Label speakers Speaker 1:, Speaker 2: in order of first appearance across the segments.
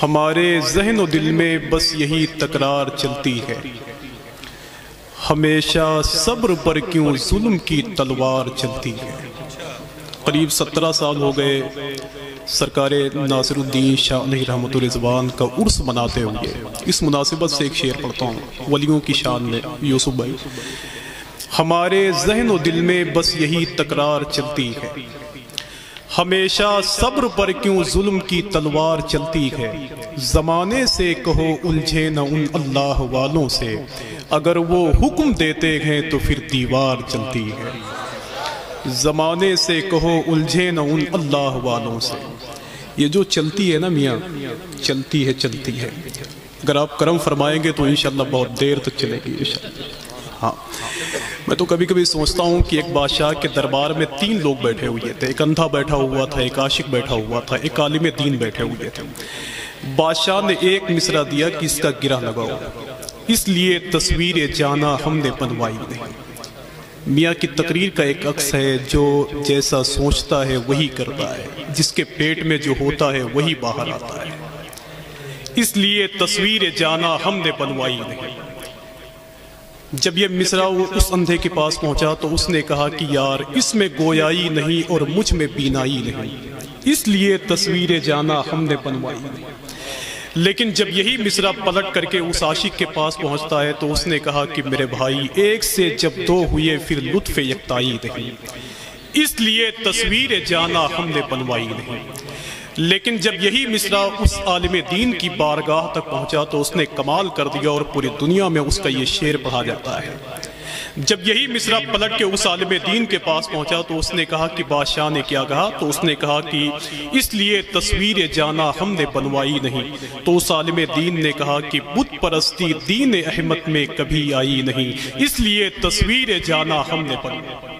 Speaker 1: ہمارے ذہن و دل میں بس یہی تکرار چلتی ہے، ہمیشہ صبر پر کیوں ظلم کی تلوار چلتی ہے۔ قریب 17 سال ہو گئے سرکار ناصر الدین شاہ علیہ رحمۃ الرضوان کا عرس مناتے ہوئے۔ اس مناسبت سے ایک شعر پڑھتا ہوں ولیوں کی شان میں، یوسف بھائی۔ ہمارے ذہن و دل میں بس یہی تکرار چلتی ہے، ہمیشہ صبر پر کیوں ظلم کی تلوار چلتی ہے۔ زمانے سے کہو الجھے نہ ان اللہ والوں سے، اگر وہ حکم دیتے ہیں تو پھر دیوار چلتی ہے۔ زمانے سے کہو الجھے نہ ان اللہ والوں سے، یہ جو چلتی ہے نا میاں، چلتی ہے۔ اگر آپ کرم فرمائیں گے تو انشاءاللہ بہت دیر تک چلے گی انشاءاللہ۔ ہاں، میں تو کبھی کبھی سوچتا ہوں کہ ایک بادشاہ کے دربار میں 3 لوگ بیٹھے ہوئے تھے، ایک اندھا بیٹھا ہوا تھا، ایک عاشق بیٹھا ہوا تھا، ایک عالم دین بیٹھے ہوئے تھے۔ بادشاہ نے ایک مصرع دیا کہ اس کا گرہ لگاؤ، اس لیے تصویر جانا ہم نے بنوائی نہیں۔ میاں کی تقریر کا ایک عکس ہے، جو جیسا سوچتا ہے وہی کرتا ہے، جس کے پیٹ میں جو ہوتا ہے وہی باہر آتا ہے، اس لیے تصویر جانا ہم نے بنوائی نہیں۔ جب یہ مصرع اس اندھے کے پاس پہنچا تو اس نے کہا کہ یار اس میں گویائی نہیں اور مجھ میں بینائی نہیں، اس لیے تصویر جانا ہم نے بنوائی نہیں۔ لیکن جب یہی مصرع پلٹ کر کے اس عاشق کے پاس پہنچتا ہے تو اس نے کہا کہ میرے بھائی ایک سے جب 2 ہوئے پھر لطف یکتائی نہیں، اس لیے تصویر جانا ہم نے بنوائی نہیں۔ لیکن جب یہی مصرع اس عالم دین کی بارگاہ تک پہنچا تو اس نے کمال کر دیا اور پوری دنیا میں اس کا یہ شعر پڑھا جاتا ہے۔ جب یہی مصرع پلٹ کے اس عالم دین کے پاس پہنچا تو اس نے کہا کہ بادشاہ نے کیا کہا، تو اس نے کہا کہ اس لیے تصویر جانا ہم نے بنوائی نہیں۔ تو اس عالم دین نے کہا کہ بت پرستی دین احمد میں کبھی آئی نہیں، اس لیے تصویر جانا ہم نے بنوائی۔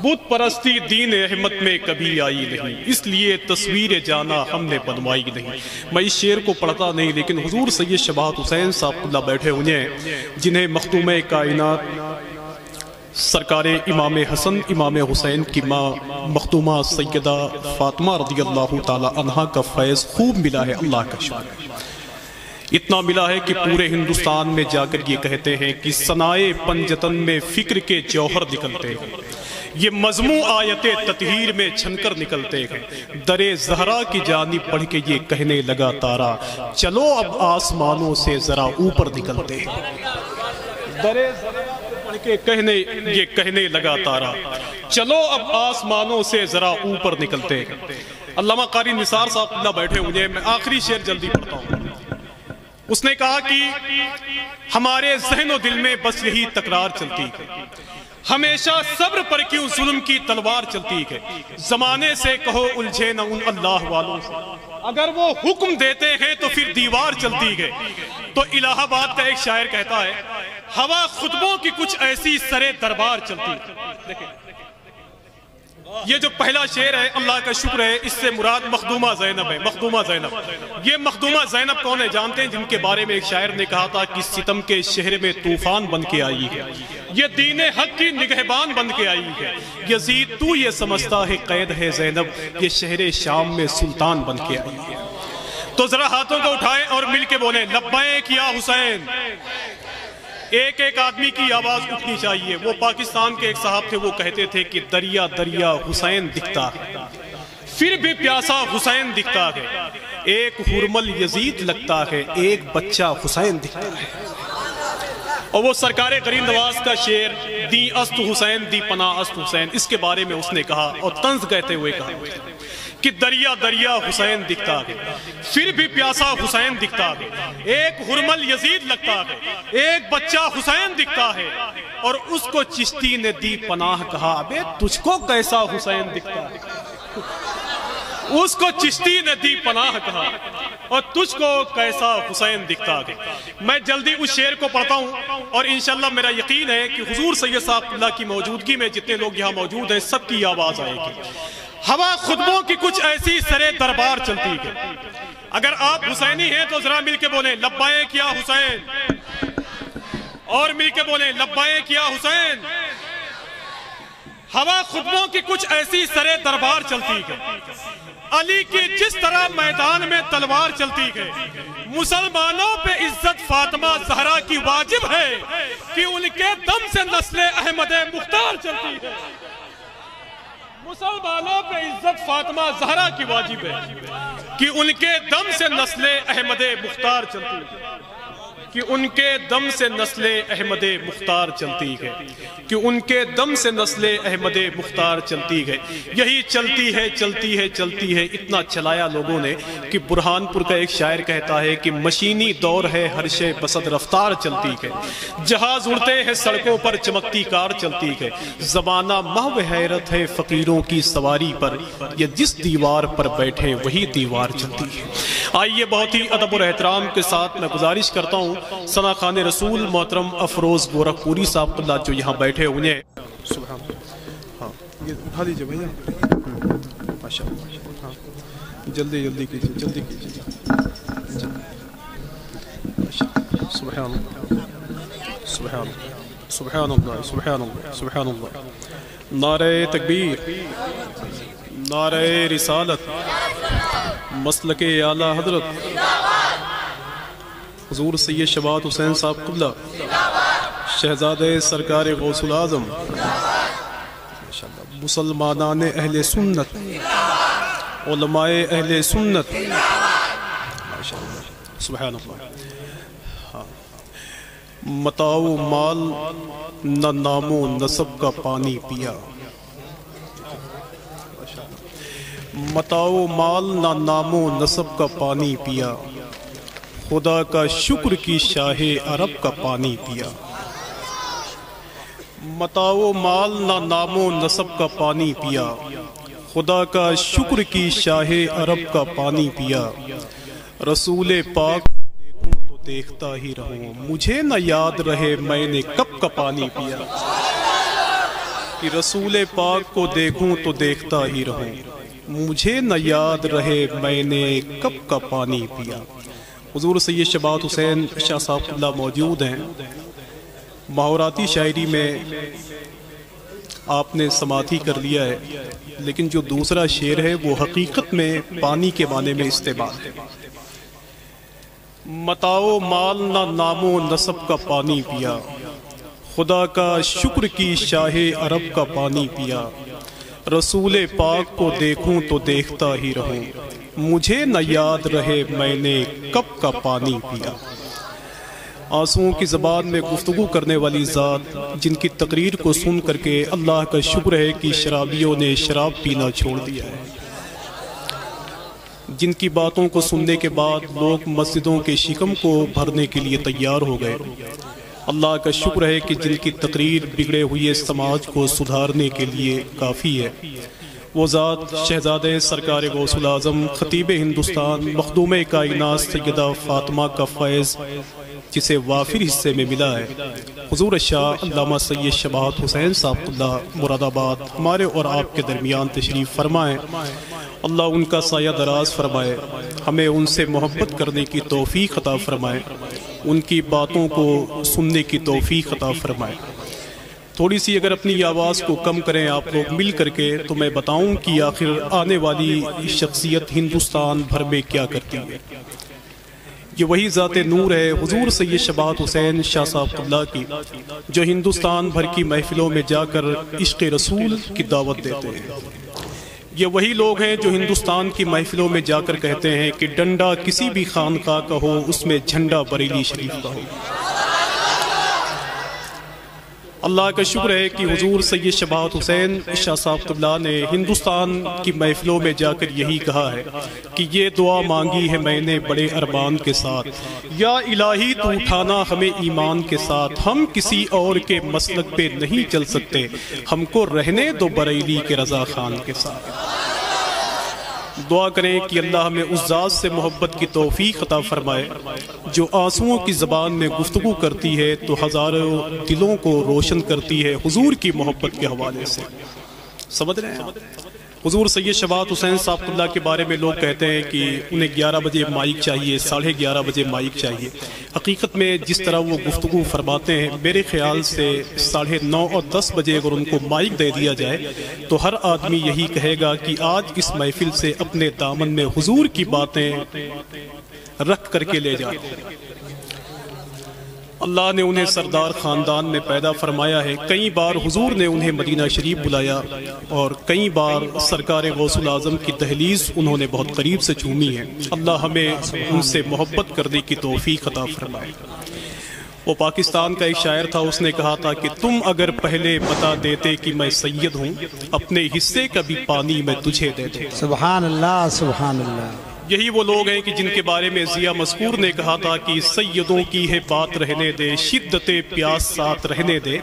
Speaker 1: بت پرستی دین احمد میں کبھی آئی نہیں، اس لیے تصویر جانا ہم نے بنوائی نہیں۔ میں اس شعر کو پڑھتا نہیں، لیکن حضور سید شباہت حسین صاحب اللہ بیٹھے ہوئے ہیں، جنہیں مخدوم کائنات سرکار امام حسن امام حسین کی ماں مخدومہ سیدہ فاطمہ رضی اللہ تعالی عنہا کا فیض خوب ملا ہے، اللہ کا شکر ہے۔ اتنا ملا ہے کہ پورے ہندوستان میں جا کر یہ کہتے ہیں کہ ثنائے پنجتن میں فکر کے جوہر نکلتے ہیں، یہ مضمون آیت تطہیر میں چھن کر نکلتے ہیں۔ در زہرا کی جانب پڑھ کے یہ کہنے لگا تارا، چلو اب آسمانوں سے ذرا اوپر نکلتے ہیں۔ در زہرا پڑھ کے یہ کہنے لگا تارا، چلو اب آسمانوں سے ذرا اوپر نکلتے ہیں۔ علامہ قاری نثار صاحب اللہ بیٹھے ہوئے ہیں، میں آخری شعر جلدی پڑھتا ہوں۔ اس نے کہا کہ ہمارے ذہن و دل میں بس یہی تکرار چلتی ہے، ہمیشہ صبر پر کیوں ظلم کی تلوار چلتی ہے۔ زمانے سے کہو الجھے نہ ان اللہ والوں سے، اگر وہ حکم دیتے ہیں تو پھر دیوار چلتی ہے۔ تو الہ آباد کا ایک شاعر کہتا ہے، ہوا خطبوں کی کچھ ایسی سرے دربار چلتی ہے۔ دیکھیں یہ جو پہلا شعر ہے، اللہ کا شکر ہے، اس سے مراد مخدومہ زینب ہے۔ مخدومہ زینب، یہ مخدومہ زینب کون ہے جانتے ہیں؟ جن کے بارے میں ایک شاعر نے کہا تھا کہ ستم کے شہر میں طوفان بن کے آئی ہے، یہ دین حق کی نگہبان بن کے آئی ہے۔ یزید تو یہ سمجھتا ہے قید ہے زینب، یہ شہر شام میں سلطان بن کے آئی ہے۔ تو ذرا ہاتھوں کو اٹھائیں اور مل کے بولیں لبیک یا حسین۔ ایک ایک آدمی کی آواز اٹھنی چاہیے۔ وہ پاکستان کے ایک صاحب تھے، وہ کہتے تھے کہ دریا دریا حسین دکھتا ہے، پھر بھی پیاسا حسین دکھتا ہے، ایک حرمل یزید لگتا ہے، ایک بچہ حسین دکھتا ہے۔ اور وہ سرکار کریم نواز کا شعر دی است حسین دی پناہ است حسین، اس کے بارے میں اس نے کہا اور طنز کہتے ہوئے کہا کہ دریا دریا حسین دکھتا ہے، پھر بھی پیاسا حسین دکھتا ہے، ایک حرمل یزید لگتا ہے، ایک بچہ حسین دکھتا ہے۔ اور اس کو چشتی نے دی پناہ کہا، ابے تجھ کو کیسا حسین دکھتا ہے؟ اس کو چشتی نے دی پناہ کہا اور تجھ کو کیسا حسین دکھتا ہے۔ میں جلدی اس شعر کو پڑھتا ہوں اور انشاءاللہ میرا یقین ہے کہ حضور سید صاحب اللہ کی موجودگی میں جتنے لوگ یہاں موجود ہیں سب کی آواز آئے گی۔ ہوا خطبوں کی کچھ ایسی سرے دربار چلتی ہے۔ اگر آپ حسینی ہیں تو ذرا مل کے بولیں لبیک یا حسین، اور مل کے بولیں لبیک یا حسین۔ ہوا خطبوں کی کچھ ایسی سرے دربار چلتی ہے، علی کی جس طرح میدان میں تلوار چلتی ہے، مسلمانوں پہ عزت فاطمہ زہرا کی واجب ہے کہ ان کے دم سے نسل احمد مختار چلتی ہے۔ مسلمانوں پہ عزت فاطمہ زہرا کی واجب ہے کہ ان کے دم سے نسل احمد مختار چلتی ہے، کہ ان کے دم سے نسل احمد مختار چلتی ہے، کہ ان کے دم سے نسل احمد مختار چلتی ہے۔ یہی چلتی ہے چلتی ہے چلتی ہے اتنا چلایا لوگوں نے کہ برہان پور کا ایک شاعر کہتا ہے کہ مشینی دور ہے ہر شے بسد رفتار چلتی ہے، جہاز اڑتے ہیں سڑکوں پر چمکتی کار چلتی ہے، زمانہ محو حیرت ہے فقیروں کی سواری پر، یہ جس دیوار پر بیٹھے وہی دیوار چلتی ہے۔ آئیے بہت ہی ادب اور احترام کے ساتھ میں گزارش کرتا ہوں ثنا خان رسول محترم افروز گورکھپوری صاحب اللہ جو یہاں بیٹھے ہوئے ہیں، سبحان ہاں یہ اٹھا دیجئے بھیا، ماشاءاللہ ہاں جلدی جلدی کیجئے جلدی کیجئے، سبحان اللہ سبحان اللہ سبحان اللہ سبحان اللہ سبحان اللہ، نعرہ تکبیر، نعرہ رسالت، مسلک اعلیٰ حضرت حضور سید شبات حسین صاحب قبلہ شہزادہ سرکار غوث العظم، مسلمانان اہل سنت، علماء اہل سنت، سبحان اللہ، متاع و مال نہ نام و نسب کا پانی پیا، متاع و مال نہ نام و نسب کا پانی پیا، خدا کا شکر کی شاہ عرب کا پانی پیا، متاع و مال نہ نام و نسب کا پانی پیا، خدا کا شکر کی شاہ عرب کا پانی پیا، رسول پاک دیکھوں تو دیکھتا ہی رہوں، مجھے نہ یاد رہے میں نے کب کا پانی پیا، کہ رسول پاک کو دیکھوں تو دیکھتا ہی رہوں، مجھے نہ یاد رہے میں نے کب کا پانی پیا۔ حضور سید شبات حسین شاہ صاحب اللہ موجود ہیں، محاوراتی شاعری میں آپ نے سماعتی کر لیا ہے، لیکن جو دوسرا شعر ہے وہ حقیقت میں پانی کے معنی میں استعمال ہے۔ متاع و مال نہ نام و نسب کا پانی پیا، خدا کا شکر کی شاہ عرب کا پانی پیا، رسول پاک کو دیکھوں تو دیکھتا ہی رہوں، مجھے نہ یاد رہے میں نے کب کا پانی پیا۔ آنسوؤں کی زبان میں گفتگو کرنے والی ذات جن کی تقریر کو سن کر کے اللہ کا شکر ہے کہ شرابیوں نے شراب پینا چھوڑ دیا ہے، جن کی باتوں کو سننے کے بعد لوگ مسجدوں کے شکم کو بھرنے کے لیے تیار ہو گئے، اللہ کا شکر ہے کہ جن کی تقریر بگڑے ہوئے سماج کو سدھارنے کے لیے کافی ہے، وہ ذات شہزادہ سرکار غوث العظم خطیب ہندوستان مخدوم کائنات سیدہ فاطمہ کا فیض جسے وافر حصے میں ملا ہے، حضور شاہ علامہ سید شبات حسین صاحب اللہ مراد آباد ہمارے اور آپ کے درمیان تشریف فرمائیں، اللہ ان کا سایہ دراز فرمائے، ہمیں ان سے محبت کرنے کی توفیق عطا فرمائے، ان کی باتوں کو سننے کی توفیق عطا فرمائے۔ تھوڑی سی اگر اپنی آواز کو کم کریں آپ لوگ مل کر کے تو میں بتاؤں کہ آخر آنے والی شخصیت ہندوستان بھر میں کیا کرتی ہے۔ یہ وہی ذات نور ہے حضور سید شبات حسین شاہ صاحب قبلہ کی، جو ہندوستان بھر کی محفلوں میں جا کر عشق رسول کی دعوت دیتے ہیں۔ یہ وہی لوگ ہیں جو ہندوستان کی محفلوں میں جا کر کہتے ہیں کہ ڈنڈا کسی بھی خانقاہ کا ہو اس میں جھنڈا بریلی شریف کا ہو۔ اللہ کا شکر ہے کہ حضور سید شبات حسین شاہ صاحب قبلہ نے ہندوستان کی محفلوں میں جا کر یہی کہا ہے کہ یہ دعا مانگی ہے میں نے بڑے ارمان کے ساتھ، یا الہی تو اٹھانا ہمیں ایمان کے ساتھ، ہم کسی اور کے مسلک پہ نہیں چل سکتے، ہم کو رہنے دو بریلی کے رضا خان کے ساتھ۔ دعا کریں کہ اللہ ہمیں اس ذات سے محبت کی توفیق عطا فرمائے جو آنسوؤں کی زبان میں گفتگو کرتی ہے تو ہزاروں دلوں کو روشن کرتی ہے حضور کی محبت کے حوالے سے۔ سمجھ رہے ہیں حضور سید شفاعت حسین صاحب اللہ کے بارے میں لوگ کہتے ہیں کہ انہیں 11 بجے مائک چاہیے، 11:30 بجے مائک چاہیے۔ حقیقت میں جس طرح وہ گفتگو فرماتے ہیں، میرے خیال سے 9:30 اور 10 بجے اگر ان کو مائک دے دیا جائے تو ہر آدمی یہی کہے گا کہ آج اس محفل سے اپنے دامن میں حضور کی باتیں رکھ کر کے لے جاتے ہیں۔ اللہ نے انہیں سردار خاندان میں پیدا فرمایا ہے۔ کئی بار حضور نے انہیں مدینہ شریف بلایا اور کئی بار سرکار غوث الاعظم کی دہلیز انہوں نے بہت قریب سے چومی ہے۔ اللہ ہمیں ان سے محبت کرنے کی توفیق عطا فرمائے۔ وہ پاکستان کا ایک شاعر تھا، اس نے کہا تھا کہ تم اگر پہلے بتا دیتے کہ میں سید ہوں، اپنے حصے کا بھی پانی میں تجھے دے دیتا۔
Speaker 2: سبحان اللہ، سبحان اللہ۔
Speaker 1: یہی وہ لوگ ہیں کہ جن کے بارے میں ضیاء مذکور نے کہا تھا کہ سیدوں کی ہے بات رہنے دے، شدت پیاس ساتھ رہنے دے،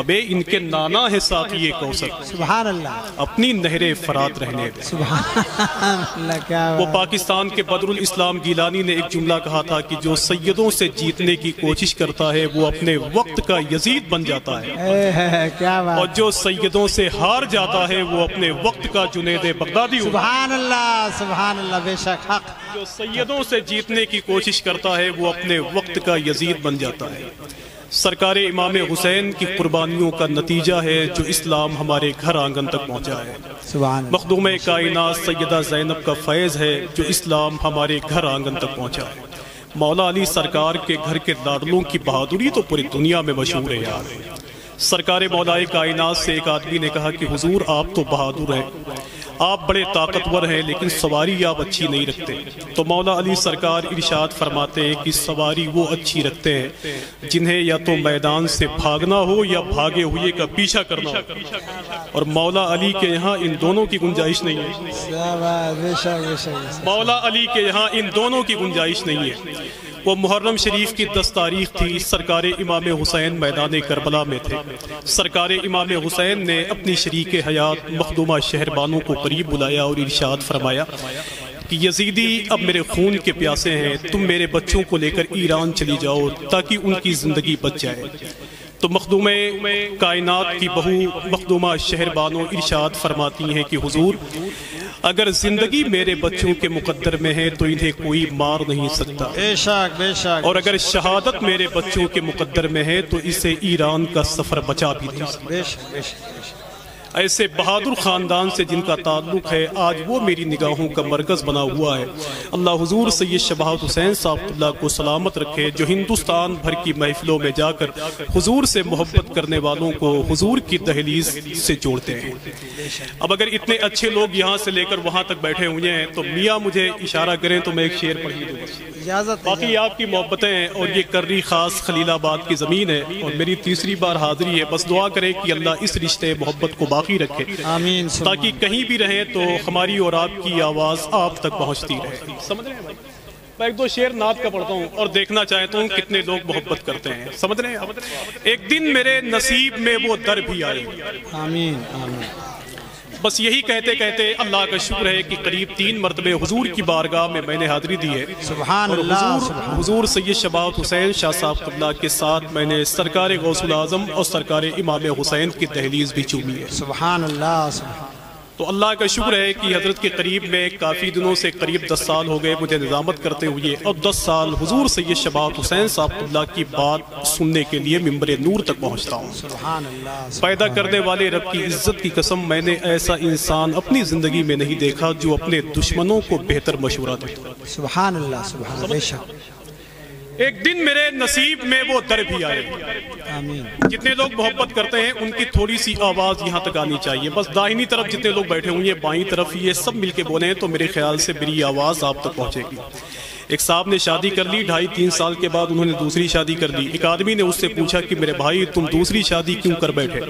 Speaker 1: ابے ان کے نانا ہے ساقی کوثر،
Speaker 2: سبحان اللہ،
Speaker 1: اپنی نہر فرات رہنے دے۔
Speaker 2: سبحان اللہ، کیا
Speaker 1: وہ پاکستان کے بدر الاسلام گیلانی نے ایک جملہ کہا تھا کہ جو سیدوں سے جیتنے کی کوشش کرتا ہے وہ اپنے وقت کا یزید بن جاتا ہے،
Speaker 2: کیا بات،
Speaker 1: اور جو سیدوں سے ہار جاتا ہے وہ اپنے وقت کا جنید بغدادی ہوتا ہے۔
Speaker 2: سبحان اللہ، سبحان اللہ، بے شک حق۔
Speaker 1: جو سیدوں سے جیتنے کی کوشش کرتا ہے وہ اپنے وقت کا یزید بن جاتا ہے۔ سرکار امام حسین کی قربانیوں کا نتیجہ ہے جو اسلام ہمارے گھر آنگن تک پہنچا ہے۔
Speaker 2: سبحان اللہ۔
Speaker 1: مخدوم کائنات سیدہ زینب کا فیض ہے جو اسلام ہمارے گھر آنگن تک پہنچا ہے۔ مولا علی سرکار کے گھر کے لاڈلوں کی بہادری تو پوری دنیا میں مشہور ہے یار۔ سرکار مولا کائنات سے ایک آدمی نے کہا کہ حضور آپ تو بہادر ہیں، آپ بڑے طاقتور ہیں، لیکن سواری آپ اچھی نہیں رکھتے۔ تو مولا علی سرکار ارشاد فرماتے ہیں کہ سواری وہ اچھی رکھتے ہیں جنہیں یا تو میدان سے بھاگنا ہو یا بھاگے ہوئے کا پیچھا کرنا ہو، اور مولا علی کے یہاں ان دونوں کی گنجائش نہیں ہے۔ مولا علی کے یہاں ان دونوں کی گنجائش نہیں ہے۔ وہ محرم شریف کی 10 تاریخ تھی، سرکار امام حسین میدان کربلا میں تھے۔ سرکار امام حسین نے اپنی شریک حیات مخدومہ شہربانوں کو قریب بلایا اور ارشاد فرمایا کہ یزیدی اب میرے خون کے پیاسے ہیں، تم میرے بچوں کو لے کر ایران چلی جاؤ تاکہ ان کی زندگی بچ جائے۔ تو مخدوم کائنات کی بہو مخدومہ شہربانوں ارشاد فرماتی ہیں کہ حضور اگر زندگی میرے بچوں کے مقدر میں ہے تو انہیں کوئی مار نہیں سکتا،
Speaker 2: بے شک بے شک،
Speaker 1: اور اگر شہادت میرے بچوں کے مقدر میں ہے تو اسے ایران کا سفر بچا بھی نہیں سکتا۔
Speaker 2: بے شک بے شک۔
Speaker 1: ایسے بہادر خاندان سے جن کا تعلق ہے آج وہ میری نگاہوں کا مرکز بنا ہوا ہے۔ اللہ حضور سید شفاعت حسین صاحب اللہ کو سلامت رکھے، جو ہندوستان بھر کی محفلوں میں جا کر حضور سے محبت کرنے والوں کو حضور کی دہلیز سے جوڑتے ہیں۔ اب اگر اتنے اچھے لوگ یہاں سے لے کر وہاں تک بیٹھے ہوئے ہیں تو میاں مجھے اشارہ کریں تو میں ایک شعر پڑھ دوں۔ باقی آپ کی محبتیں ہیں اور یہ کرری خاص خلیل آباد کی زمین ہے اور میری تیسری بار حاضری ہے، بس دعا کریں کہ اللہ اس رشتے محبت کو باقی رکھے
Speaker 2: آمین،
Speaker 1: تاکہ کہیں بھی رہیں تو ہماری اور آپ کی آواز آپ تک پہنچتی رہے۔ سمجھ رہے ہیں بھائی؟ میں ایک دو شعر نعت کا پڑھتا ہوں اور دیکھنا چاہتا ہوں کتنے لوگ محبت کرتے ہیں۔ سمجھ رہے ہیں؟ ایک دن میرے نصیب میں وہ در بھی آئے۔
Speaker 2: آمین آمین۔
Speaker 1: بس یہی کہتے کہتے اللہ کا شکر ہے کہ قریب 3 مرتبے حضور کی بارگاہ میں نے حاضری دی ہے۔
Speaker 2: سبحان
Speaker 1: اور
Speaker 2: اللہ،
Speaker 1: حضور سید شفاعت حسین شاہ صاحب قبلہ کے ساتھ میں نے سرکار غوث الاعظم اور سرکار امام حسین کی دہلیز بھی چومی ہے۔
Speaker 2: سبحان اللہ، سبحان۔
Speaker 1: تو اللہ کا شکر ہے کہ حضرت کے قریب میں کافی دنوں سے قریب 10 سال ہو گئے مجھے نظامت کرتے ہوئے، اور 10 سال حضور سید شفاعت حسین صاحب اللہ کی بات سننے کے لیے ممبر نور تک پہنچتا ہوں۔
Speaker 2: سبحان اللہ۔
Speaker 1: پیدا کرنے والے رب کی عزت کی قسم، میں نے ایسا انسان اپنی زندگی میں نہیں دیکھا جو اپنے دشمنوں کو بہتر مشورہ دیتا۔
Speaker 2: سبحان اللہ، سبحان اللہ، بے شک۔
Speaker 1: ایک دن میرے نصیب میں وہ در بھی آئے۔
Speaker 2: آمین۔
Speaker 1: جتنے لوگ محبت کرتے ہیں ان کی تھوڑی سی آواز یہاں تک آنی چاہیے، بس داہنی طرف جتنے لوگ بیٹھے ہوئے ہیں، بائیں طرف یہ سب مل کے بولیں تو میرے خیال سے میری آواز آپ تک پہنچے گی۔ ایک صاحب نے شادی کر لی، 2.5-3 سال کے بعد انہوں نے دوسری شادی کر لی۔ ایک آدمی نے اس سے پوچھا کہ میرے بھائی تم دوسری شادی کیوں کر بیٹھے؟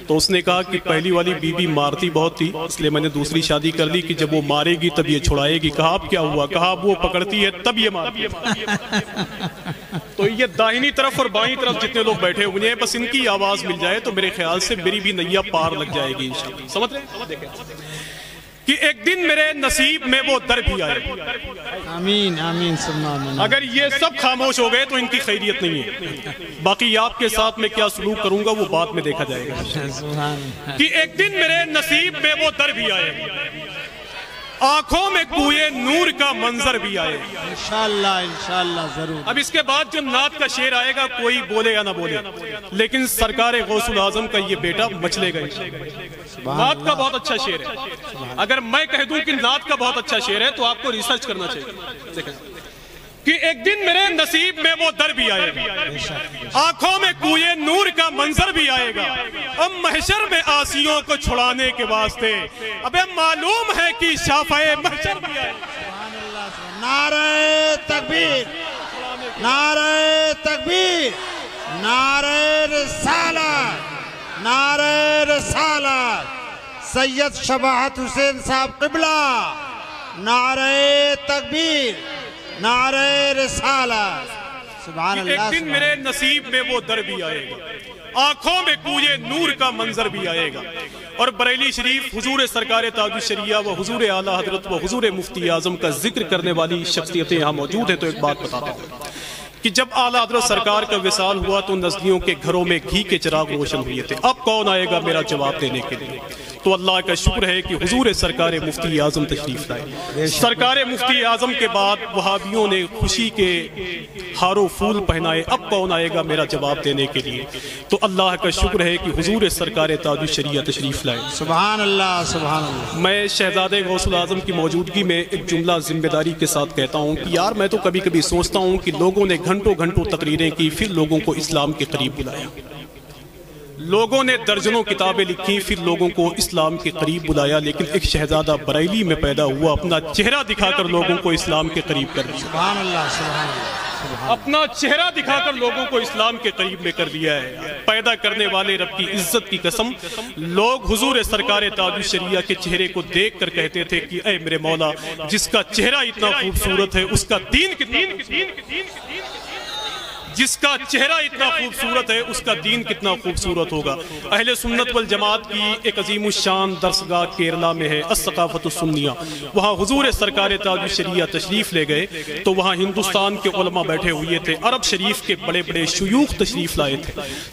Speaker 1: تو اس نے کہا کہ پہلی والی بیوی مارتی بہت تھی، اس لیے میں نے دوسری شادی کر لی کہ جب وہ مارے گی تب یہ چھڑائے گی۔ کہا اب کیا ہوا؟ کہا اب وہ پکڑتی ہے تب یہ مارتی ہے۔ تو یہ داہنی طرف اور بائیں طرف جتنے لوگ بیٹھے ہوئے ہیں بس ان کی آواز مل جائے تو میرے خیال سے میری بھی نیا پار لگ جائے گی انشاءاللہ۔ سمجھ رہے ہیں؟ کہ ایک دن میرے نصیب میں وہ در بھی آئے.
Speaker 2: آمین آمین ثم آمین.
Speaker 1: اگر یہ سب خاموش ہو گئے تو ان کی خیریت نہیں ہے. باقی آپ کے ساتھ میں کیا سلوک کروں گا وہ بعد میں دیکھا جائے گا.
Speaker 2: سبحان
Speaker 1: کہ ایک دن میرے نصیب میں وہ در بھی آئے, آنکھوں میں کوئے نور کا منظر بھی آئے.
Speaker 2: انشاءاللہ ضرور.
Speaker 1: اب اس کے بعد جو نعت کا شعر آئے گا کوئی بولے یا نہ بولے, لیکن سرکار غوث الاعظم کا یہ بیٹا مچلے گا. نعت کا بہت اچھا شعر ہے. اگر میں کہہ دوں کہ نعت کا بہت اچھا شعر ہے تو آپ کو ریسرچ کرنا چاہیے. کہ ایک دن میرے نصیب میں وہ در بھی آئے گا, آنکھوں میں کوئے نور کا منظر بھی آئے گا, اب محشر میں آسیوں کو چھڑانے کے واسطے ابے معلوم ہے کہ شافعِ محشر بھی آئے گا.
Speaker 2: نعرہ تکبیر, نعرہ تکبیر, نعرہ رسالت, نعرہ رسالت. سید شباہت حسین صاحب قبلہ, نعرہ تکبیر, نعرہ رسالت. سبحان اللہ.
Speaker 1: ایک دن میرے نصیب میں وہ در بھی آئے گا, آنکھوں میں کوئے نور کا منظر بھی آئے گا. اور بریلی شریف حضور سرکار تاج الشریعہ و حضور اعلیٰ حضرت و حضور مفتی اعظم کا ذکر کرنے والی شخصیتیں یہاں موجود ہیں. تو ایک بات بتاتا ہوں کہ جب اعلیٰ حضرت سرکار کا وصال ہوا تو نزدیوں کے گھروں میں گھی کے چراغ روشن ہوئے تھے. اب کون آئے گا میرا جواب دینے کے لیے؟ تو اللہ کا شکر ہے کہ حضور سرکار مفتی اعظم تشریف لائے. سرکار مفتی اعظم کے بعد وہابیوں نے خوشی کے ہار و پھول پہنائے. اب کون آئے گا میرا جواب دینے کے لیے؟ تو اللہ کا شکر ہے کہ حضور سرکار تاج الشریعہ تشریف لائے.
Speaker 2: سبحان اللہ سبحان اللہ.
Speaker 1: میں شہزادے غوث الاعظم کی موجودگی میں ایک جملہ ذمہ داری کے ساتھ کہتا ہوں کہ یار میں تو کبھی کبھی سوچتا ہوں کہ لوگوں نے گھنٹوں گھنٹوں تقریریں کی, پھر لوگوں کو اسلام کے قریب بلایا. لوگوں نے درجنوں کتابیں لکھی, پھر لوگوں کو اسلام کے قریب بلایا, لیکن ایک شہزادہ بریلی میں پیدا ہوا, اپنا چہرہ دکھا کر لوگوں کو اسلام کے قریب کر دیا.
Speaker 2: سبحان اللہ سبحان اللہ.
Speaker 1: اپنا چہرہ دکھا کر لوگوں کو اسلام کے قریب میں کر دیا ہے. پیدا کرنے والے رب کی عزت کی قسم, لوگ حضور سرکار تاج الشریعہ کے چہرے کو دیکھ کر کہتے تھے کہ اے میرے مولا, جس کا چہرہ اتنا خوبصورت ہے اس کا دین کتنا, جس کا چہرہ اتنا خوبصورت ہے اس کا دین کتنا خوبصورت ہوگا. اہل سنت والجماعت کی ایک عظیم الشان درسگاہ کیرلا میں ہے, الثقافت السنیہ. وہاں حضور سرکار تاج الشریعہ تشریف لے گئے تو وہاں ہندوستان کے علماء بیٹھے ہوئے تھے, عرب شریف کے بڑے بڑے شیوخ تشریف لائے تھے.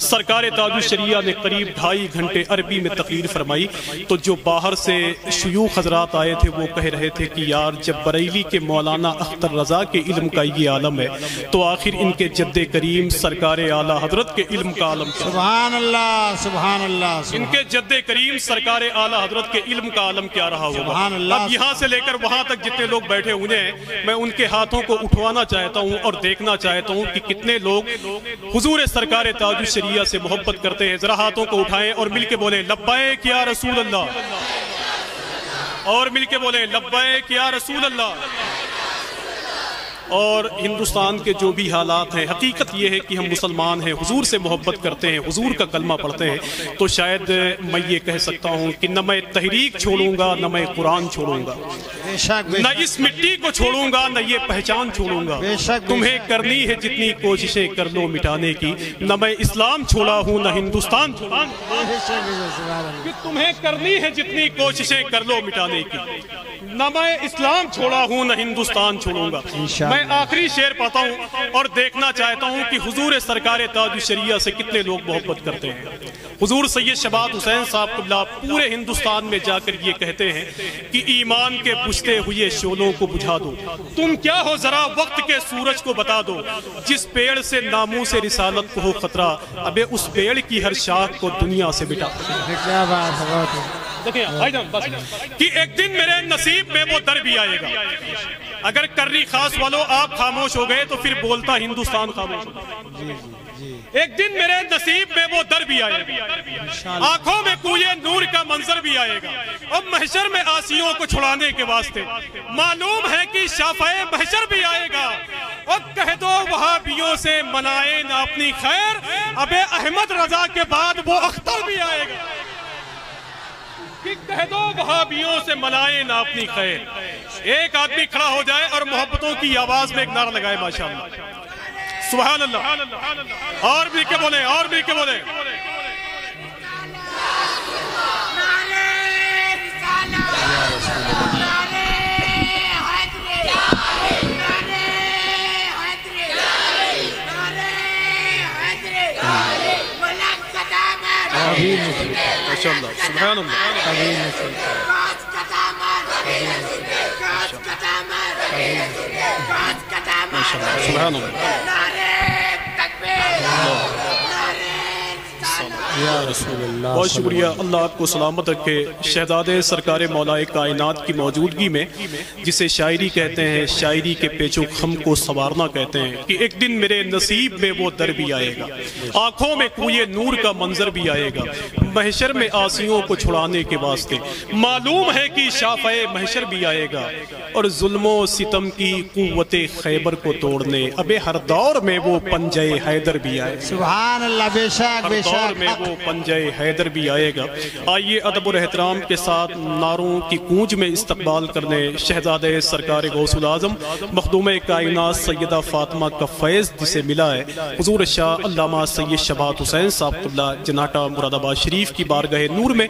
Speaker 1: سرکار تاج الشریعہ نے قریب 2.5 گھنٹے عربی میں تقریر فرمائی. تو جو باہر سے شیوخ حضرات آئے تھے وہ کہہ رہے تھے کہ یار جب بریلی کے مولانا اختر رضا کے علم کا یہ عالم ہے تو آخر ان کے جد کریم سرکار اعلیٰ حضرت کے علم کا عالم کیا؟
Speaker 2: سبحان اللہ سبحان اللہ.
Speaker 1: ان کے جد کریم سرکار اعلیٰ حضرت کے علم کا عالم کیا رہا ہوگا؟
Speaker 2: سبحان اللہ.
Speaker 1: اب یہاں سے لے کر وہاں تک جتنے لوگ بیٹھے ہوئے ہیں, میں ان کے ہاتھوں کو اٹھوانا چاہتا ہوں اور دیکھنا چاہتا ہوں کہ کتنے لوگ حضور سرکار تاج الشریعہ سے محبت کرتے ہیں. ذرا ہاتھوں کو اٹھائیں اور مل کے بولیں لبیک یا رسول اللہ, اور مل کے بولیں لبیک یا رسول اللہ. اور ہندوستان کے جو بھی حالات ہیں, حقیقت یہ ہے کہ ہم مسلمان ہیں, حضور سے محبت کرتے ہیں, حضور کا کلمہ پڑھتے ہیں, تو شاید میں یہ کہہ سکتا ہوں کہ نہ میں تحریک چھوڑوں گا نہ میں قرآن چھوڑوں گا, نہ اس مٹی کو چھوڑوں گا نہ یہ پہچان چھوڑوں گا. تمہیں کرنی ہے جتنی کوششیں کر لو مٹانے کی, نہ میں اسلام چھوڑا ہوں نہ ہندوستان چھوڑا ہوں. تمہیں کرنی ہے جتنی کوششیں کر لو مٹانے کی, نہ میں اسلام چھوڑا ہوں نہ ہندوستان چھوڑوں گا. میں آخری شعر پڑھتا ہوں اور دیکھنا چاہتا ہوں کہ حضور سرکار تاج الشریعہ سے کتنے لوگ محبت کرتے ہیں. حضور سید شباہت حسین صاحب قبلہ پورے ہندوستان میں جا کر یہ کہتے ہیں کہ ایمان کے بجھتے ہوئے شعلوں کو بجھا دو, تم کیا ہو ذرا وقت کے سورج کو بتا دو, جس پیڑ سے ناموس رسالت کو ہو خطرہ, ابے اس پیڑ کی ہر شاخ کو دنیا سے مٹا.
Speaker 2: کیا بات ہے.
Speaker 1: دیکھیں بھائی جان بس کہ ایک دن میرے نصیب میں وہ در بھی آئے گا. اگر کرری خاص والوں آپ خاموش ہو گئے تو پھر بولتا ہندوستان خاموش ہوگا. ایک دن میرے نصیب میں وہ در بھی آئے گا, آنکھوں میں کوئے نور کا منظر بھی آئے گا, اب محشر میں آسیوں کو چھڑانے کے واسطے معلوم ہے کہ شافعِ محشر بھی آئے گا. اور کہہ دو وہابیوں سے منائے نہ اپنی خیر, ابے احمد رضا کے بعد وہ اختر بھی آئے گا. کہ کہہ دو وہابیوں سے منائے نہ اپنی خیر. ایک آدمی کھڑا ہو جائے اور محبتوں کی آواز میں ایک نعرہ لگائے ماشاءاللہ, سبحان اللہ, اور بھی کے بولیں, اور بھی کے بولیں. ماشاءاللہ سبحان اللہ
Speaker 2: کبھی نہیں چلتا
Speaker 1: ماشاءاللہ سبحان اللہ
Speaker 2: یا رسول اللہ
Speaker 1: بہت شکریہ، اللہ آپ کو سلامت رکھے۔ شہزادے سرکار مولا کائنات کی موجودگی میں جسے شاعری کہتے ہیں، شاعری کے پیچ و خم کو سنوارنا کہتے ہیں، کہ ایک دن میرے نصیب میں وہ در بھی آئے گا، آنکھوں میں کوئے نور کا منظر بھی آئے گا، محشر میں آسیوں کو چھڑانے کے واسطے معلوم ہے کہ شافع محشر بھی آئے گا، اور ظلم و ستم کی قوت خیبر کو توڑنے اب ہر دور میں وہ پنجے حیدر بھی آئے گا،
Speaker 2: سبحان اللہ، بے شک
Speaker 1: ہر
Speaker 2: بے
Speaker 1: دور
Speaker 2: شک
Speaker 1: میں وہ پنجے حیدر بھی آئے گا۔ آئیے ادب اور احترام کے ساتھ نعروں کی گونج میں استقبال کرنے شہزادے سرکار غوث العظم مخدوم کائنات سیدہ فاطمہ کا فیض جسے ملا ہے، حضور شاہ علامہ سید شبات حسین صاحب قبلہ جناٹا مراد آباد شریف کی بارگاہ نور میں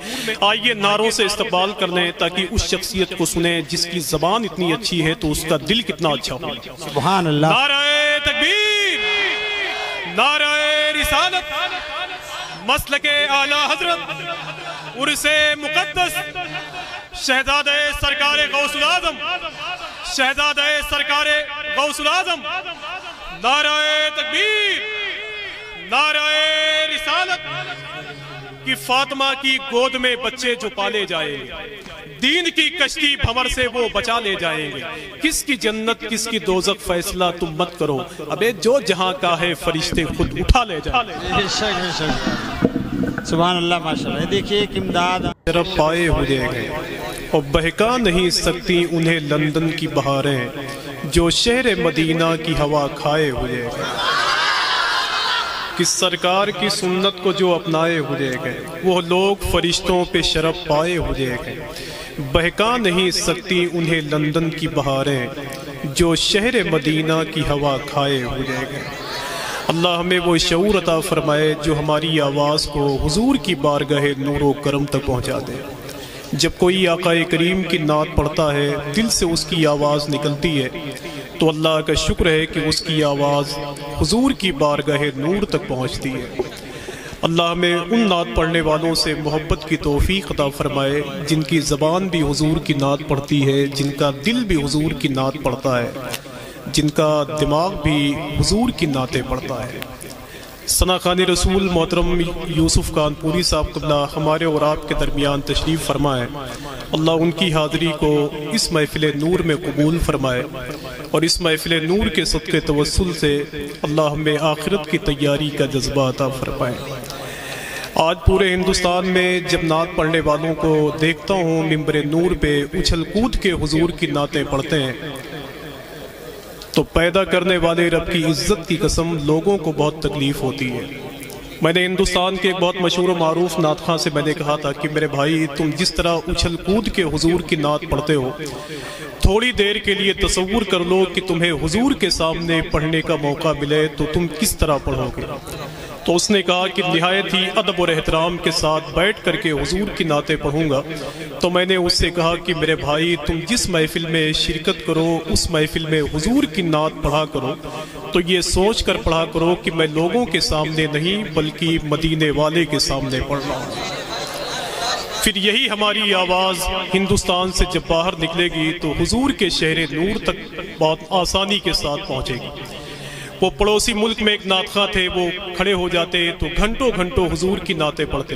Speaker 1: آئیے نعروں سے استقبال کرنے، تاکہ اس شخصیت کو سنیں جس کی زبان اتنی اچھی ہے تو اس کا دل کتنا اچھا ہو۔
Speaker 2: سبحان اللہ،
Speaker 1: نعرہ تکبیر، نعرہ رسالت، مسلک اعلی حضرت، عرس مقدس شہزادہ سرکار غوث العظم، شہزادہ سرکار غوث العظم، نعرہ تکبیر، نعرہ رسالت، کہ فاطمہ کی گود میں بچے جو پالے جائیں گے، دین کی کشتی بھنور سے وہ بچا لے جائیں گے، کس کی جنت کس کی دوزخ فیصلہ تم مت کرو، ابے جو جہاں کا ہے فرشتے خود اٹھا لے جائیں گے۔
Speaker 2: بے شک بے شک، سبحان اللہ، ماشاءاللہ۔ دیکھیے ایک امداد
Speaker 1: شرف پائے ہو جائے گئے اور بہکا نہیں سکتی انہیں لندن کی بہاریں، جو شہر مدینہ کی ہوا کھائے ہو جائے گئے، کہ سرکار کی سنت کو جو اپنائے ہو جائے گئے، وہ لوگ فرشتوں پہ شرف پائے ہو جائے گئے، بہکا نہیں سکتی انہیں لندن کی بہاریں، جو شہر مدینہ کی ہوا کھائے ہو جائے گئے۔ اللہ ہمیں وہ شعور عطا فرمائے جو ہماری آواز کو حضور کی بارگاہ نور و کرم تک پہنچا دے۔ جب کوئی آقا کریم کی نعت پڑھتا ہے، دل سے اس کی آواز نکلتی ہے، تو اللہ کا شکر ہے کہ اس کی آواز حضور کی بارگاہ نور تک پہنچتی ہے۔ اللہ ہمیں ان نعت پڑھنے والوں سے محبت کی توفیق عطا فرمائے جن کی زبان بھی حضور کی نعت پڑھتی ہے، جن کا دل بھی حضور کی نعت پڑھتا ہے، جن کا دماغ بھی حضور کی نعتیں پڑھتا ہے۔ ثنا خان رسول محترم یوسف کانپوری صاحب قبلہ ہمارے اور آپ کے درمیان تشریف فرمائے، اللہ ان کی حاضری کو اس محفل نور میں قبول فرمائے، اور اس محفل نور کے صدقے توسل سے اللہ ہمیں آخرت کی تیاری کا جذبہ عطا فرمائے۔ آج پورے ہندوستان میں جب نعت پڑھنے والوں کو دیکھتا ہوں ممبر نور پہ اچھل کود کے حضور کی نعتیں پڑھتے ہیں، تو پیدا کرنے والے رب کی عزت کی قسم لوگوں کو بہت تکلیف ہوتی ہے۔ میں نے ہندوستان کے ایک بہت مشہور و معروف نعت خواں سے میں نے کہا تھا کہ میرے بھائی، تم جس طرح اچھل کود کے حضور کی نعت پڑھتے ہو، تھوڑی دیر کے لیے تصور کر لو کہ تمہیں حضور کے سامنے پڑھنے کا موقع ملے تو تم کس طرح پڑھو گے۔ تو اس نے کہا کہ نہایت ہی ادب اور احترام کے ساتھ بیٹھ کر کے حضور کی نعتیں پڑھوں گا۔ تو میں نے اس سے کہا کہ میرے بھائی، تم جس محفل میں شرکت کرو اس محفل میں حضور کی نعت پڑھا کرو، تو یہ سوچ کر پڑھا کرو کہ میں لوگوں کے سامنے نہیں بلکہ مدینے والے کے سامنے پڑھ رہا ہوں۔ پھر یہی ہماری آواز ہندوستان سے جب باہر نکلے گی تو حضور کے شہر نور تک بہت آسانی کے ساتھ پہنچے گی۔ وہ پڑوسی ملک میں ایک نعت خواں تھے، وہ کھڑے ہو جاتے تو گھنٹوں گھنٹوں حضور کی نعتیں پڑھتے،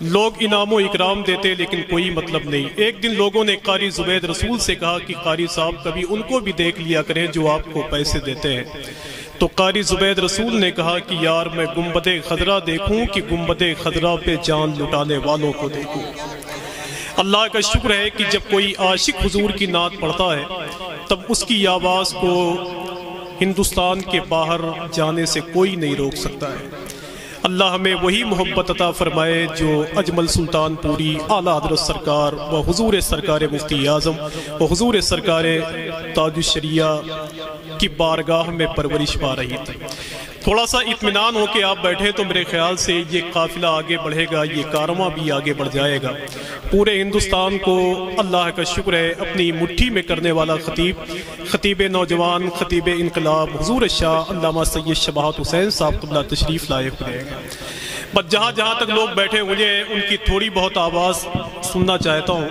Speaker 1: لوگ انعام و اکرام دیتے لیکن کوئی مطلب نہیں۔ ایک دن لوگوں نے قاری زبید رسول سے کہا کہ قاری صاحب کبھی ان کو بھی دیکھ لیا کریں جو آپ کو پیسے دیتے ہیں۔ تو قاری زبید رسول نے کہا کہ یار میں گنبد خضرا دیکھوں کہ گنبد خضرا پہ جان لٹانے والوں کو دیکھوں۔ اللہ کا شکر ہے کہ جب کوئی عاشق حضور کی نعت پڑھتا ہے تب اس کی آواز کو ہندوستان کے باہر جانے سے کوئی نہیں روک سکتا ہے۔ اللہ ہمیں وہی محبت عطا فرمائے جو اجمل سلطان پوری اعلیٰ حضرت سرکار و حضور سرکار مفتی اعظم و حضور سرکار تاج الشریعہ کی بارگاہ میں پرورش پا رہی تھی۔ تھوڑا سا اطمینان ہو کے آپ بیٹھے تو میرے خیال سے یہ قافلہ آگے بڑھے گا، یہ کارواں بھی آگے بڑھ جائے گا۔ پورے ہندوستان کو اللہ کا شکر ہے اپنی مٹھی میں کرنے والا خطیب نوجوان، خطیب انقلاب حضور شاہ علامہ سید شبات حسین صاحب قبلہ تشریف لائے ہوئے ہیں۔ بس جہاں جہاں تک لوگ بیٹھے ہوئے ہیں ان کی تھوڑی بہت آواز سننا چاہتا ہوں۔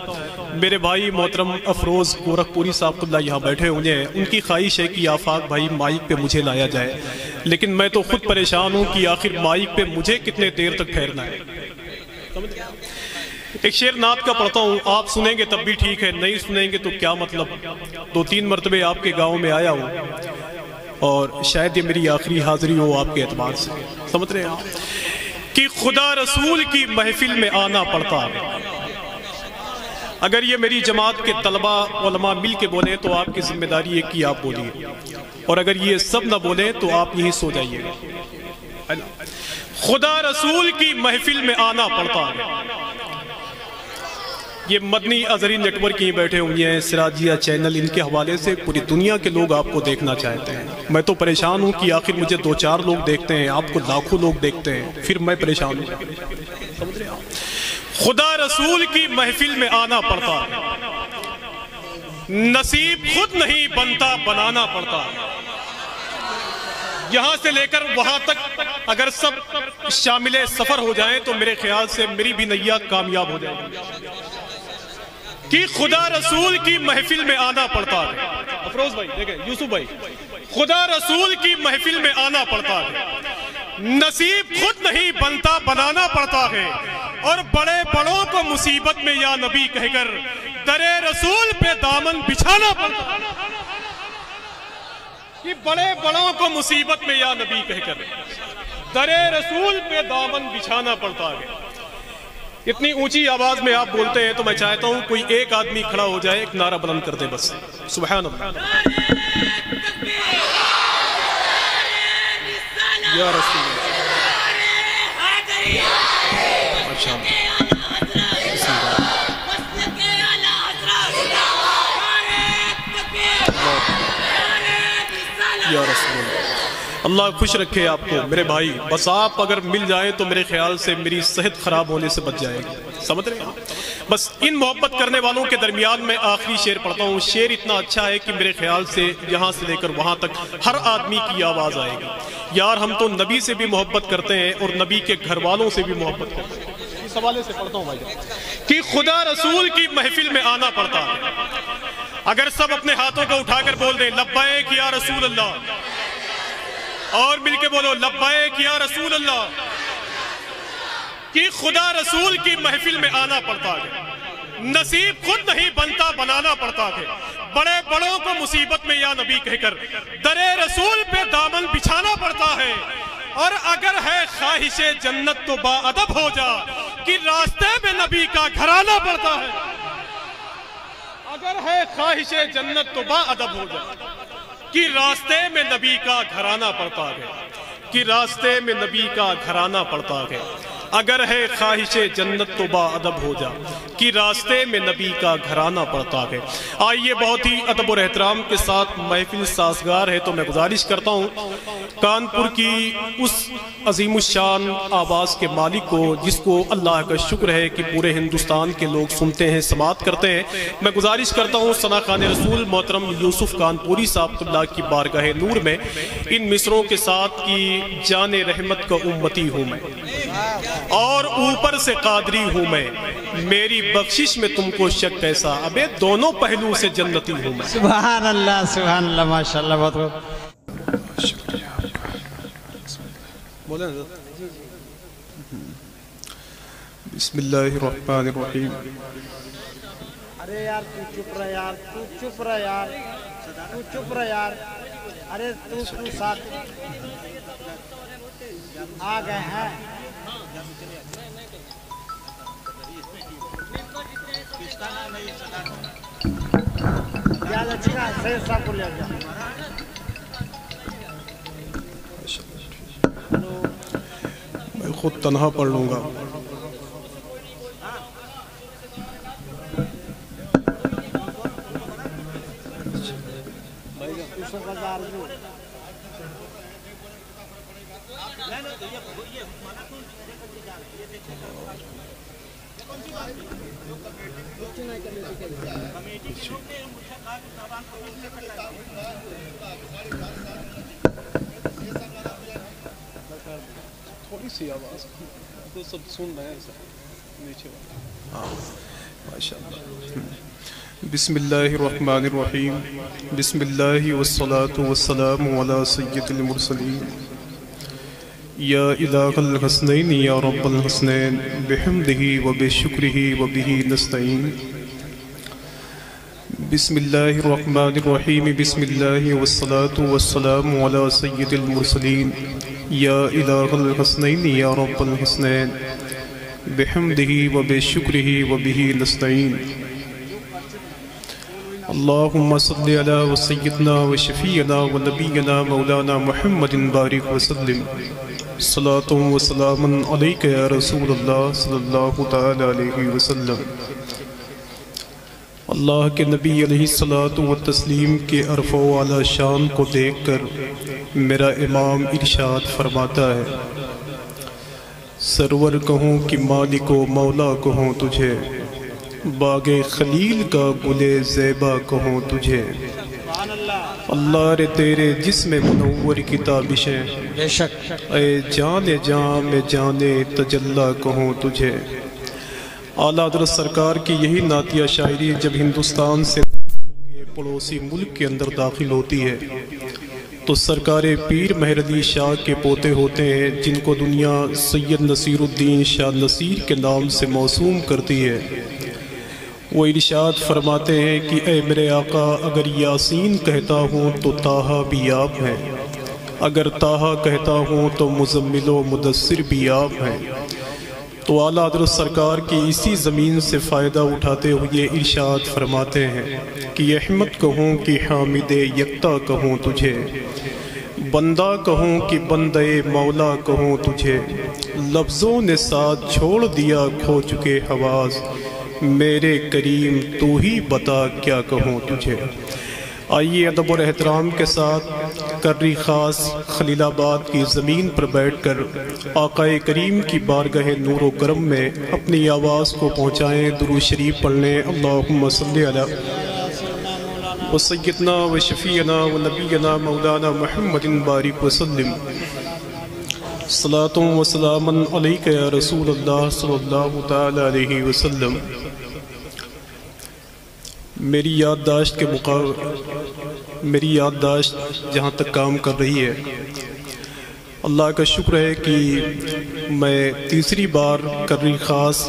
Speaker 1: میرے بھائی محترم افروز گورکھپوری صاحب اللہ یہاں بیٹھے ہوئے ہیں، ان کی خواہش ہے کہ آفاق بھائی مائک پہ مجھے لایا جائے، لیکن میں تو خود پریشان ہوں کہ آخر مائک پہ مجھے کتنے دیر تک ٹھہرنا ہے۔ ایک شعر نعت کا پڑھتا ہوں، آپ سنیں گے تب بھی ٹھیک ہے، نہیں سنیں گے تو کیا مطلب۔ 2-3 مرتبے آپ کے گاؤں میں آیا ہوں اور شاید یہ میری آخری حاضری ہو آپ کے اعتبار سے، سمجھ رہے ہیں آپ کہ خدا رسول کی محفل میں آنا پڑتا ہے۔ اگر یہ میری جماعت کے طلبہ علماء مل کے بولیں تو آپ کی ذمہ داری ہے کہ آپ بولیے، اور اگر یہ سب نہ بولیں تو آپ یہیں سو جائیے گا۔ خدا رسول کی محفل میں آنا پڑتا ہے۔ یہ مدنی ازہری نیٹ ورک ہی بیٹھے ہوئے ہیں، سراجیہ چینل، ان کے حوالے سے پوری دنیا کے لوگ آپ کو دیکھنا چاہتے ہیں۔ میں تو پریشان ہوں کہ آخر مجھے 2-4 لوگ دیکھتے ہیں، آپ کو لاکھوں لوگ دیکھتے ہیں، پھر میں پریشان ہوں۔ خدا رسول کی محفل میں آنا پڑتا ہے، نصیب خود نہیں بنتا بنانا پڑتا ہے۔ یہاں سے لے کر وہاں تک اگر سب شامل سفر ہو جائیں تو میرے خیال سے میری بھی نیا کامیاب ہو جائے گی کہ خدا رسول کی محفل میں آنا پڑتا ہے۔ افروز بھائی دیکھیں، یوسف بھائی، خدا رسول کی محفل میں آنا پڑتا ہے، نصیب خود نہیں بنتا بنانا پڑتا ہے، اور بڑے بڑوں کو مصیبت میں یا نبی کہہ کر در رسول پہ دامن بچھانا پڑتا ہے۔ کہ بڑے بڑوں کو مصیبت میں یا نبی کہہ کر در رسول پہ دامن بچھانا پڑتا ہے۔ اتنی اونچی آواز میں آپ بولتے ہیں تو میں چاہتا ہوں کوئی ایک آدمی کھڑا ہو جائے، ایک نعرہ بلند کر دے بس، سبحان اللہ، یا رسول اللہ۔ یا رسول اللہ، اللہ خوش رکھے آپ کو میرے بھائی، بس آپ اگر مل جائیں تو میرے خیال سے میری صحت خراب ہونے سے بچ جائے گی، سمجھ رہے ہیں؟ بس ان محبت کرنے والوں کے درمیان میں آخری شعر پڑھتا ہوں۔ شعر اتنا اچھا ہے کہ میرے خیال سے یہاں سے لے کر وہاں تک ہر آدمی کی آواز آئے گی۔ یار ہم تو نبی سے بھی محبت کرتے ہیں اور نبی کے گھر والوں سے بھی محبت کرتے ہیں۔ اس حوالے سے پڑھتا ہوں بھائی کہ خدا رسول کی محفل میں آنا پڑتا ہے۔ اگر سب اپنے ہاتھوں کو اٹھا کر بول دیں لبیک یا رسول اللہ، اور مل کے بولو لبیک یا رسول اللہ، کہ خدا رسول کی محفل میں آنا پڑتا ہے، نصیب خود نہیں بنتا بنانا پڑتا ہے، بڑے بڑوں کو مصیبت میں یا نبی کہہ کر در رسول پہ دامن بچھانا پڑتا ہے، اور اگر ہے خواہش جنت تو با ادب ہو جا، کہ راستے میں نبی کا گھرانا پڑتا ہے۔ اگر ہے خواہش جنت تو با ادب ہو جا، کہ راستے میں نبی کا گھرانا پڑتا ہے، کہ راستے میں نبی کا گھرانا پڑتا ہے۔ اگر ہے خواہش جنت تو با ادب ہو جا، کہ راستے میں نبی کا گھرانا پڑتا ہے۔ آئیے بہت ہی ادب اور احترام کے ساتھ محفل سازگار ہے تو میں گزارش کرتا ہوں کانپور کی اس عظیم الشان آواز کے مالک کو، جس کو اللہ کا شکر ہے کہ پورے ہندوستان کے لوگ سنتے ہیں، سماعت کرتے ہیں، میں گزارش کرتا ہوں ثنا خان رسول محترم یوسف کانپوری صاحب اللہ کی بارگاہ نور میں ان مصروں کے ساتھ کی جان رحمت کا امتی ہوں میں، اور اوپر سے قادری ہوں میں، میری بخشش میں تم کو شک کیسا، ابے دونوں پہلو سے جنتی ہوں میں۔
Speaker 2: سبحان اللہ ماشاءاللہ، بہت بہت
Speaker 1: بسم اللہ الرحمن الرحیم۔
Speaker 3: ارے یار تو چپ رہ یار، تو چپ رہ یار، تو چپ رہ یار، ارے تو ساتھ آ گئے ہیں۔
Speaker 1: میں خود تنہا پڑھ لوں گا۔ تھوڑی سی آواز تو سب سن رہے ہیں سر نیچے ماشاءاللہ. بسم اللہ الرحمن الرحیم. بسم اللہ والصلاة والسلام علی سید المرسلین. یا الہ الحسنین یا رب الحسنین بحمدہ وبشکرہ وبہ نستعین. بسم اللہ الرحمن الرحیم. بسم اللہ والصلاة والسلام علی سید المرسلین. یا الہ الحسنین یا رب الحسنین بحمدہ وبشکرہ وبہ نستعین. اللہم صلی علی سیدنا و شفیعنا و نبینا مولانا محمد بارک وسلم. صلاۃ و سلام علیک یا رسول اللہ صلی اللہ تعالی علیہ وسلم. اللہ کے نبی علیہ الصلاۃ والتسلیم کے عرف و اعلیٰ شان کو دیکھ کر میرا امام ارشاد فرماتا ہے، سرور کہوں کہ مالک و مولا کہوں تجھے، باغ خلیل کا گلے زیبا کہوں تجھے. اللہ رے تیرے جسم منور کی تابشیں،
Speaker 2: بے شک
Speaker 1: اے جان جاں میں جانے تجلی کہوں تجھے. اعلیٰ حضرت سرکار کی یہی نعتیہ شاعری جب ہندوستان سے پڑوسی ملک کے اندر داخل ہوتی ہے تو سرکار پیر مہر علی شاہ کے پوتے ہوتے ہیں، جن کو دنیا سید نصیر الدین شاہ نصیر کے نام سے موسوم کرتی ہے. وہ ارشاد فرماتے ہیں کہ اے میرے آقا، اگر یاسین کہتا ہوں تو طٰہٰ بھی آپ ہیں، اگر طٰہٰ کہتا ہوں تو مزمل و مدثر بھی آپ ہیں. تو اعلیٰ حضرت سرکار کی اسی زمین سے فائدہ اٹھاتے ہوئے ارشاد فرماتے ہیں کہ احمد کہوں کہ حامد یکتا کہوں تجھے، بندہ کہوں کہ بندے مولا کہوں تجھے. لفظوں نے ساتھ چھوڑ دیا کھو چکے حواس، میرے کریم تو ہی بتا کیا کہوں تجھے. آئیے ادب اور احترام کے ساتھ کرری خاص خلیل آباد کی زمین پر بیٹھ کر آقا کریم کی بارگاہ نور و کرم میں اپنی آواز کو پہنچائیں، درود شریف پڑھ لیں. اللہم صلی علی سیدنا و شفیعنا و نبینا مولانا محمد بارک وسلم. صلاۃ و سلام علیک یا رسول اللہ صلی اللہ تعالی علیہ وسلم. میری یادداشت جہاں تک کام کر رہی ہے، اللہ کا شکر ہے کہ میں تیسری بار کرری خاص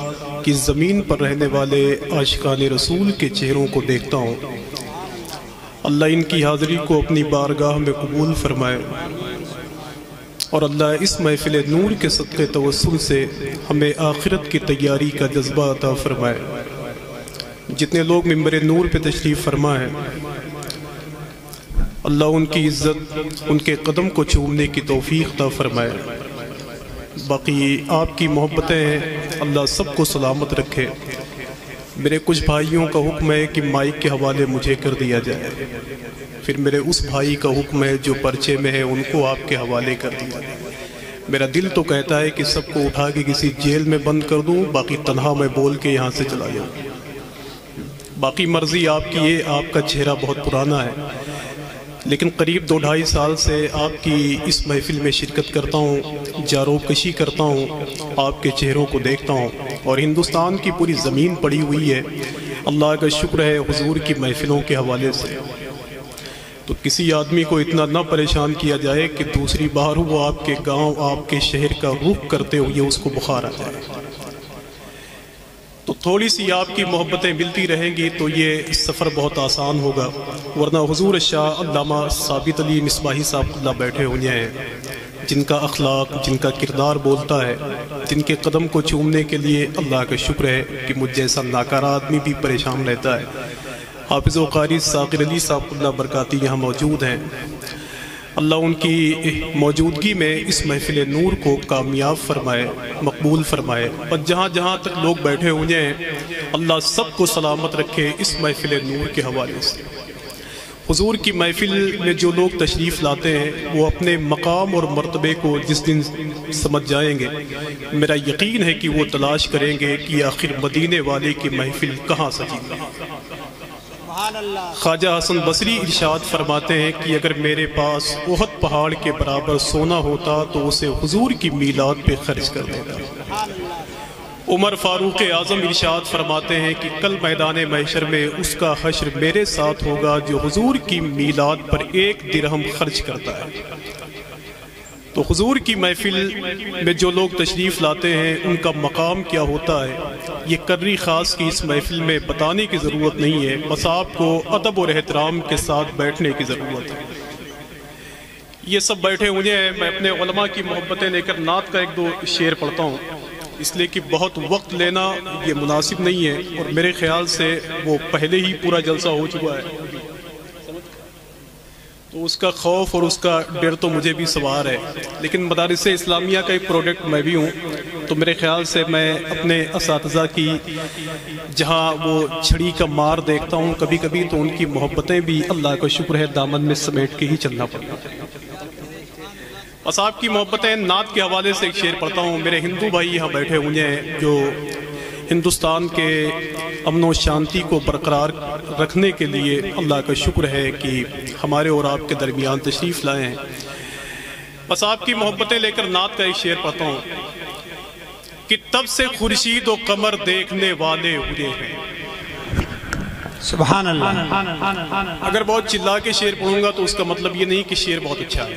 Speaker 1: کی زمین پر رہنے والے عاشقان رسول کے چہروں کو دیکھتا ہوں. اللہ ان کی حاضری کو اپنی بارگاہ میں قبول فرمائے اور اللہ اس محفل نور کے صدقے توسل سے ہمیں آخرت کی تیاری کا جذبہ عطا فرمائے. جتنے لوگ ممبر نور پہ تشریف فرما ہے، اللہ ان کی عزت، ان کے قدم کو چومنے کی توفیق عطا فرمائے. باقی آپ کی محبتیں ہیں، اللہ سب کو سلامت رکھے. میرے کچھ بھائیوں کا حکم ہے کہ مائک کے حوالے مجھے کر دیا جائے، پھر میرے اس بھائی کا حکم ہے جو پرچے میں ہے ان کو آپ کے حوالے کر دیا جائے. میرا دل تو کہتا ہے کہ سب کو اٹھا کے کسی جیل میں بند کر دوں، باقی تنہا میں بول کے یہاں سے چلا جاؤں. باقی مرضی آپ کی ہے. آپ کا چہرہ بہت پرانا ہے، لیکن قریب 2-2.5 سال سے آپ کی اس محفل میں شرکت کرتا ہوں، جاروب کشی کرتا ہوں، آپ کے چہروں کو دیکھتا ہوں، اور ہندوستان کی پوری زمین پڑی ہوئی ہے. اللہ کا شکر ہے حضور کی محفلوں کے حوالے سے. تو کسی آدمی کو اتنا نہ پریشان کیا جائے کہ دوسری بار وہ آپ کے گاؤں، آپ کے شہر کا رخ کرتے ہوئے اس کو بخار آ جائے. تو تھوڑی سی آپ کی محبتیں ملتی رہیں گی تو یہ سفر بہت آسان ہوگا، ورنہ حضور شاہ علامہ ثابت علی مصباحی صاحب اللہ بیٹھے ہوئے ہیں، جن کا اخلاق، جن کا کردار بولتا ہے، جن کے قدم کو چومنے کے لیے اللہ کا شکر ہے کہ مجھ جیسا ناکارہ آدمی بھی پریشان رہتا ہے. حافظ و قاری ثاقب علی صاحب اللہ برکاتی یہاں موجود ہیں. اللہ ان کی موجودگی میں اس محفل نور کو کامیاب فرمائے، مقبول فرمائے، اور جہاں جہاں تک لوگ بیٹھے ہوئے ہیں اللہ سب کو سلامت رکھے اس محفل نور کے حوالے سے. حضور کی محفل میں جو لوگ تشریف لاتے ہیں وہ اپنے مقام اور مرتبے کو جس دن سمجھ جائیں گے، میرا یقین ہے کہ وہ تلاش کریں گے کہ آخر مدینے والے کی محفل کہاں سجی. خواجہ حسن بصری ارشاد فرماتے ہیں کہ اگر میرے پاس احد پہاڑ کے برابر سونا ہوتا تو اسے حضور کی میلاد پہ خرچ کر دیتا۔ عمر فاروق اعظم ارشاد فرماتے ہیں کہ کل میدان محشر میں اس کا حشر میرے ساتھ ہوگا جو حضور کی میلاد پر 1 درہم خرچ کرتا ہے۔ تو حضور کی محفل میں جو لوگ تشریف لاتے ہیں ان کا مقام کیا ہوتا ہے، یہ کرری خاص کی اس محفل میں بتانے کی ضرورت نہیں ہے، بس آپ کو ادب اور احترام کے ساتھ بیٹھنے کی ضرورت ہے۔ یہ سب بیٹھے ہوئے ہیں، میں اپنے علماء کی محبتیں لے کر نعت کا 1-2 شعر پڑھتا ہوں، اس لیے کہ بہت وقت لینا یہ مناسب نہیں ہے، اور میرے خیال سے وہ پہلے ہی پورا جلسہ ہو چکا ہے، تو اس کا خوف اور اس کا ڈر تو مجھے بھی سوار ہے۔ لیکن مدارس اسلامیہ کا ایک پروڈکٹ میں بھی ہوں، تو میرے خیال سے میں اپنے اساتذہ کی جہاں وہ چھڑی کا مار دیکھتا ہوں کبھی کبھی، تو ان کی محبتیں بھی اللہ کا شکر ہے دامن میں سمیٹ کے ہی چلنا پڑتا ہے۔ بس آپ کی محبتیں نعت کے حوالے سے ایک شعر پڑھتا ہوں۔ میرے ہندو بھائی یہاں بیٹھے ہوئے ہیں جو ہندوستان کے امن و شانتی کو برقرار رکھنے کے لیے اللہ کا شکر ہے کہ ہمارے اور آپ کے درمیان تشریف لائے ہیں۔ بس آپ کی محبتیں لے کر نعت کا ایک شعر پڑھتا ہوں کہ تب سے خورشید و قمر دیکھنے والے ہوئے ہیں۔
Speaker 2: سبحان اللہ۔
Speaker 1: اگر بہت چلا کے شعر پڑھوں گا تو اس کا مطلب یہ نہیں کہ شعر بہت اچھا ہے،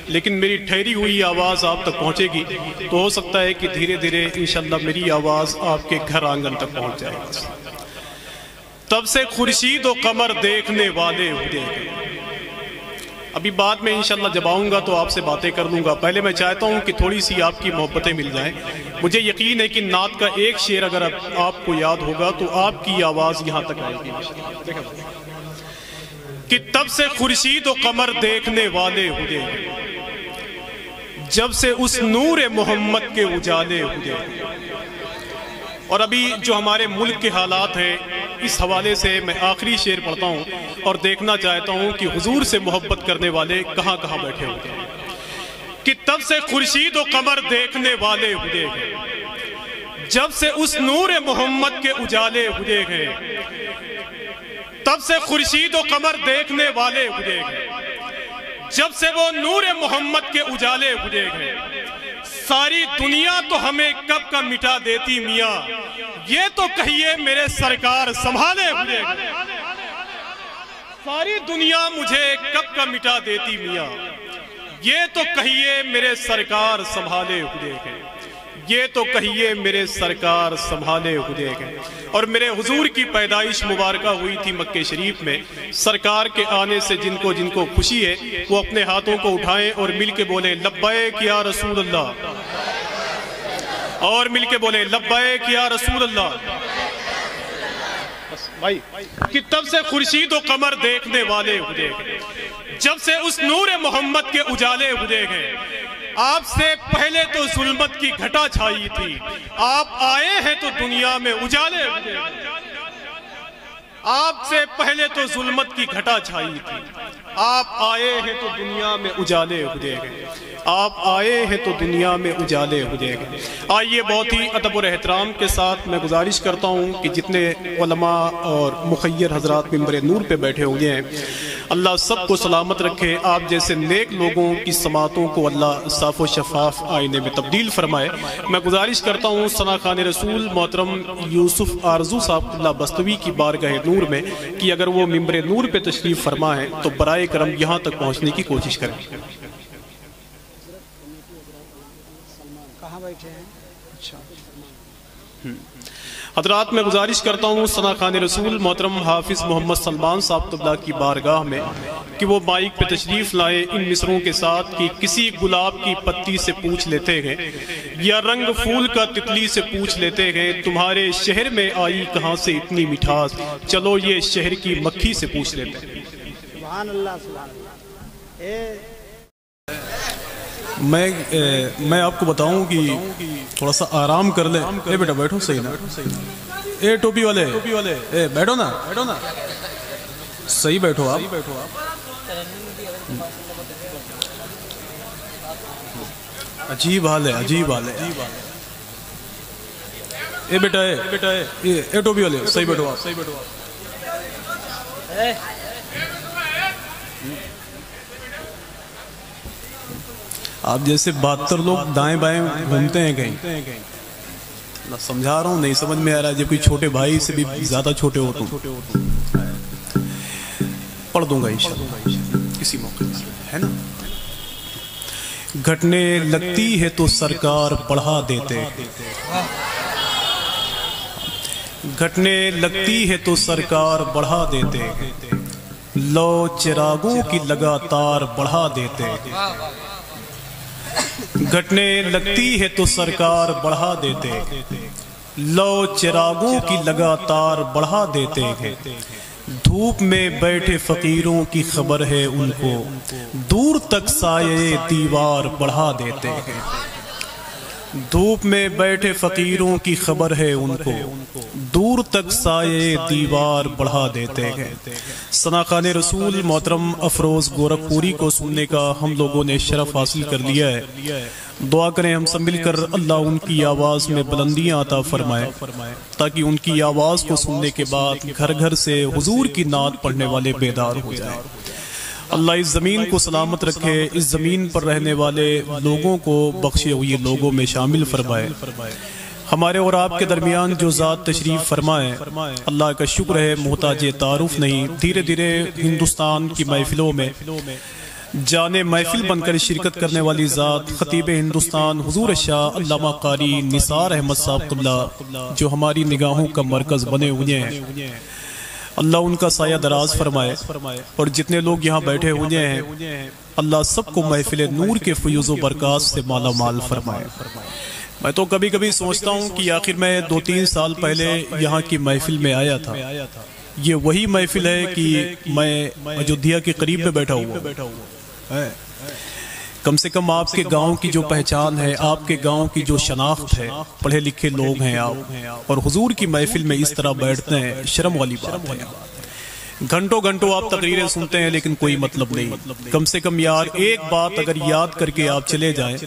Speaker 1: لیکن میری ٹھہری ہوئی آواز آپ تک پہنچے گی تو ہو سکتا ہے کہ دھیرے دھیرے انشاءاللہ میری آواز آپ کے گھر آنگن تک پہنچ جائے گی۔ تب سے خورشید و قمر دیکھنے والے ہوئے ہیں۔ ابھی بعد میں انشاءاللہ جب آؤں گا تو آپ سے باتیں کر لوں گا، پہلے میں چاہتا ہوں کہ تھوڑی سی آپ کی محبتیں مل جائیں۔ مجھے یقین ہے کہ نعت کا ایک شعر اگر آپ کو یاد ہوگا تو آپ کی آواز یہاں تک آئے گی کہ تب سے خورشید و قمر دیکھنے والے ہوئے ہیں، جب سے اس نور محمد کے اجالے ہوئے۔ اور ابھی جو ہمارے ملک کے حالات ہیں اس حوالے سے میں آخری شعر پڑھتا ہوں اور دیکھنا چاہتا ہوں کہ حضور سے محبت کرنے والے کہاں کہاں بیٹھے ہوتے ہیں کہ تب سے خورشید و قمر دیکھنے والے ہوئے ہیں، جب سے اس نور محمد کے اجالے ہوئے ہیں، تب سے خورشید و قمر دیکھنے والے ہوئے ہیں، جب سے وہ نور محمد کے اجالے ہوئے ہیں۔ ساری دنیا تو ہمیں کب کا مٹا دیتی میاں، یہ تو کہیے میرے سرکار سنبھالے ہوئے ہیں۔ ساری دنیا مجھے کب کا مٹا دیتی میاں، یہ تو کہیے میرے سرکار سنبھالے ہوئے ہیں، یہ تو کہیے میرے سرکار سنبھالے ہوئے ہیں۔ اور میرے حضور کی پیدائش مبارکہ ہوئی تھی مکہ شریف میں، سرکار کے آنے سے جن کو خوشی ہے وہ اپنے ہاتھوں کو اٹھائیں اور مل کے بولیں لبیک یا رسول اللہ، اور مل کے بولیں لبیک یا رسول اللہ۔ بھائی کہ تب سے خورشید و قمر دیکھنے والے ہوئے ہیں، جب سے اس نور محمد کے اجالے ہوئے ہیں۔ آپ سے پہلے تو ظلمت کی گھٹا چھائی تھی، آپ آئے ہیں تو دنیا میں اجالے ہوئے ہیں۔ آپ سے پہلے تو ظلمت کی گھٹا چھائی تھی، آپ آئے ہیں تو دنیا میں اجالے ہوئے ہیں، آپ آئے ہیں تو دنیا میں اجالے ہوئے ہیں۔ آئیے بہت ہی ادب اور احترام کے ساتھ میں گزارش کرتا ہوں کہ جتنے علماء اور مخیر حضرات ممبر نور پہ بیٹھے ہوئے ہیں، اللہ سب کو سلامت رکھے، آپ جیسے نیک لوگوں کی سماعتوں کو اللہ صاف و شفاف آئینے میں تبدیل فرمائے۔ میں گزارش کرتا ہوں ثنا خان رسول محترم یوسف آرزو صاحب اللہ بستوی کی بارگاہ نور میں کہ اگر وہ ممبر نور پہ تشریف فرما ہے تو برائے کرم یہاں تک پہنچنے کی کوشش کریں۔
Speaker 3: کہاں بیٹھے ہیں؟
Speaker 1: حضرات میں گزارش کرتا ہوں ثنا خان رسول محترم حافظ محمد سلمان صاحب طبلہ کی بارگاہ میں کہ وہ مائک پہ تشریف لائے ان مصروں کے ساتھ کہ کسی گلاب کی پتی سے پوچھ لیتے ہیں یا رنگ پھول کا تتلی سے پوچھ لیتے ہیں تمہارے شہر میں آئی کہاں سے اتنی مٹھاس، چلو یہ شہر کی مکھی سے پوچھ لیتے ہیں۔
Speaker 3: سبحان اللہ سبحان اللہ۔
Speaker 1: میں آپ کو بتاؤں کہ تھوڑا سا آرام کر لیں۔ اے بیٹا بیٹھو صحیح نا، اے ٹوپی والے اے بیٹھو نا، صحیح بیٹھو آپ۔ عجیب حال ہے، عجیب حال ہے۔ اے بیٹا اے ٹوپی والے صحیح بیٹھو آپ۔ آپ جیسے 72 لوگ دائیں بائیں گھومتے ہیں کہیں، میں سمجھا رہا ہوں، نہیں سمجھ میں آ رہا ہے، جب کوئی چھوٹے بھائی سے بھی زیادہ چھوٹے ہو تو پڑھ دوں گا انشاءاللہ کسی موقع ہے نا۔ گھٹنے لگتی ہے تو سرکار بڑھا دیتے، گھٹنے لگتی ہے تو سرکار بڑھا دیتے، لو چراغوں کی لگاتار بڑھا دیتے، گھٹنے لگتی ہے تو سرکار بڑھا دیتے، لو چراغوں کی لگاتار بڑھا دیتے ہیں، دھوپ میں بیٹھے فقیروں کی خبر ہے ان کو، دور تک سایہ دیوار بڑھا دیتے ہیں، دھوپ میں بیٹھے فقیروں کی خبر ہے ان کو، دور تک سایہ دیوار بڑھا دیتے ہیں۔ ثناخان رسول محترم افروز گورکھپوری کو سننے کا ہم لوگوں نے شرف حاصل کر لیا ہے، دعا کریں ہم سب مل کر اللہ ان کی آواز میں بلندیاں عطا فرمائے، تاکہ ان کی آواز کو سننے کے بعد گھر گھر سے حضور کی نعت پڑھنے والے بیدار ہو جائیں۔ اللہ اس زمین کو سلامت رکھے، اس زمین پر رہنے والے لوگوں کو بخشے ہوئے لوگوں میں شامل فرمائے۔ ہمارے اور آپ کے درمیان جو ذات تشریف فرمائے، اللہ کا شکر ہے، محتاج تعارف نہیں، دھیرے دھیرے ہندوستان کی محفلوں میں جانے محفل بن کر شرکت کرنے والی ذات خطیب ہندوستان حضور شاہ علامہ قاری نثار احمد صاحب قبلہ جو ہماری نگاہوں کا مرکز بنے ہوئے ہیں، اللہ ان کا سایہ دراز فرمائے، اور جتنے لوگ یہاں بیٹھے ہوئے ہیں اللہ سب کو محفل نور کے فیوز و برکات سے مالا مال فرمائے۔ میں تو کبھی کبھی سوچتا ہوں کہ آخر میں 2-3 سال پہلے یہاں کی محفل میں آیا تھا، یہ وہی محفل ہے کہ میں اجودھیا کے قریب میں بیٹھا ہوا، کم سے کم آپ کے گاؤں کی جو پہچان ہے، آپ کے گاؤں کی جو شناخت ہے، پڑھے لکھے لوگ ہیں آپ، اور حضور کی محفل میں اس طرح بیٹھتے ہیں، شرم والی بات ہے۔ گھنٹوں گھنٹوں آپ تقریریں سنتے ہیں لیکن کوئی مطلب نہیں، کم سے کم یار ایک بات اگر یاد کر کے آپ چلے جائیں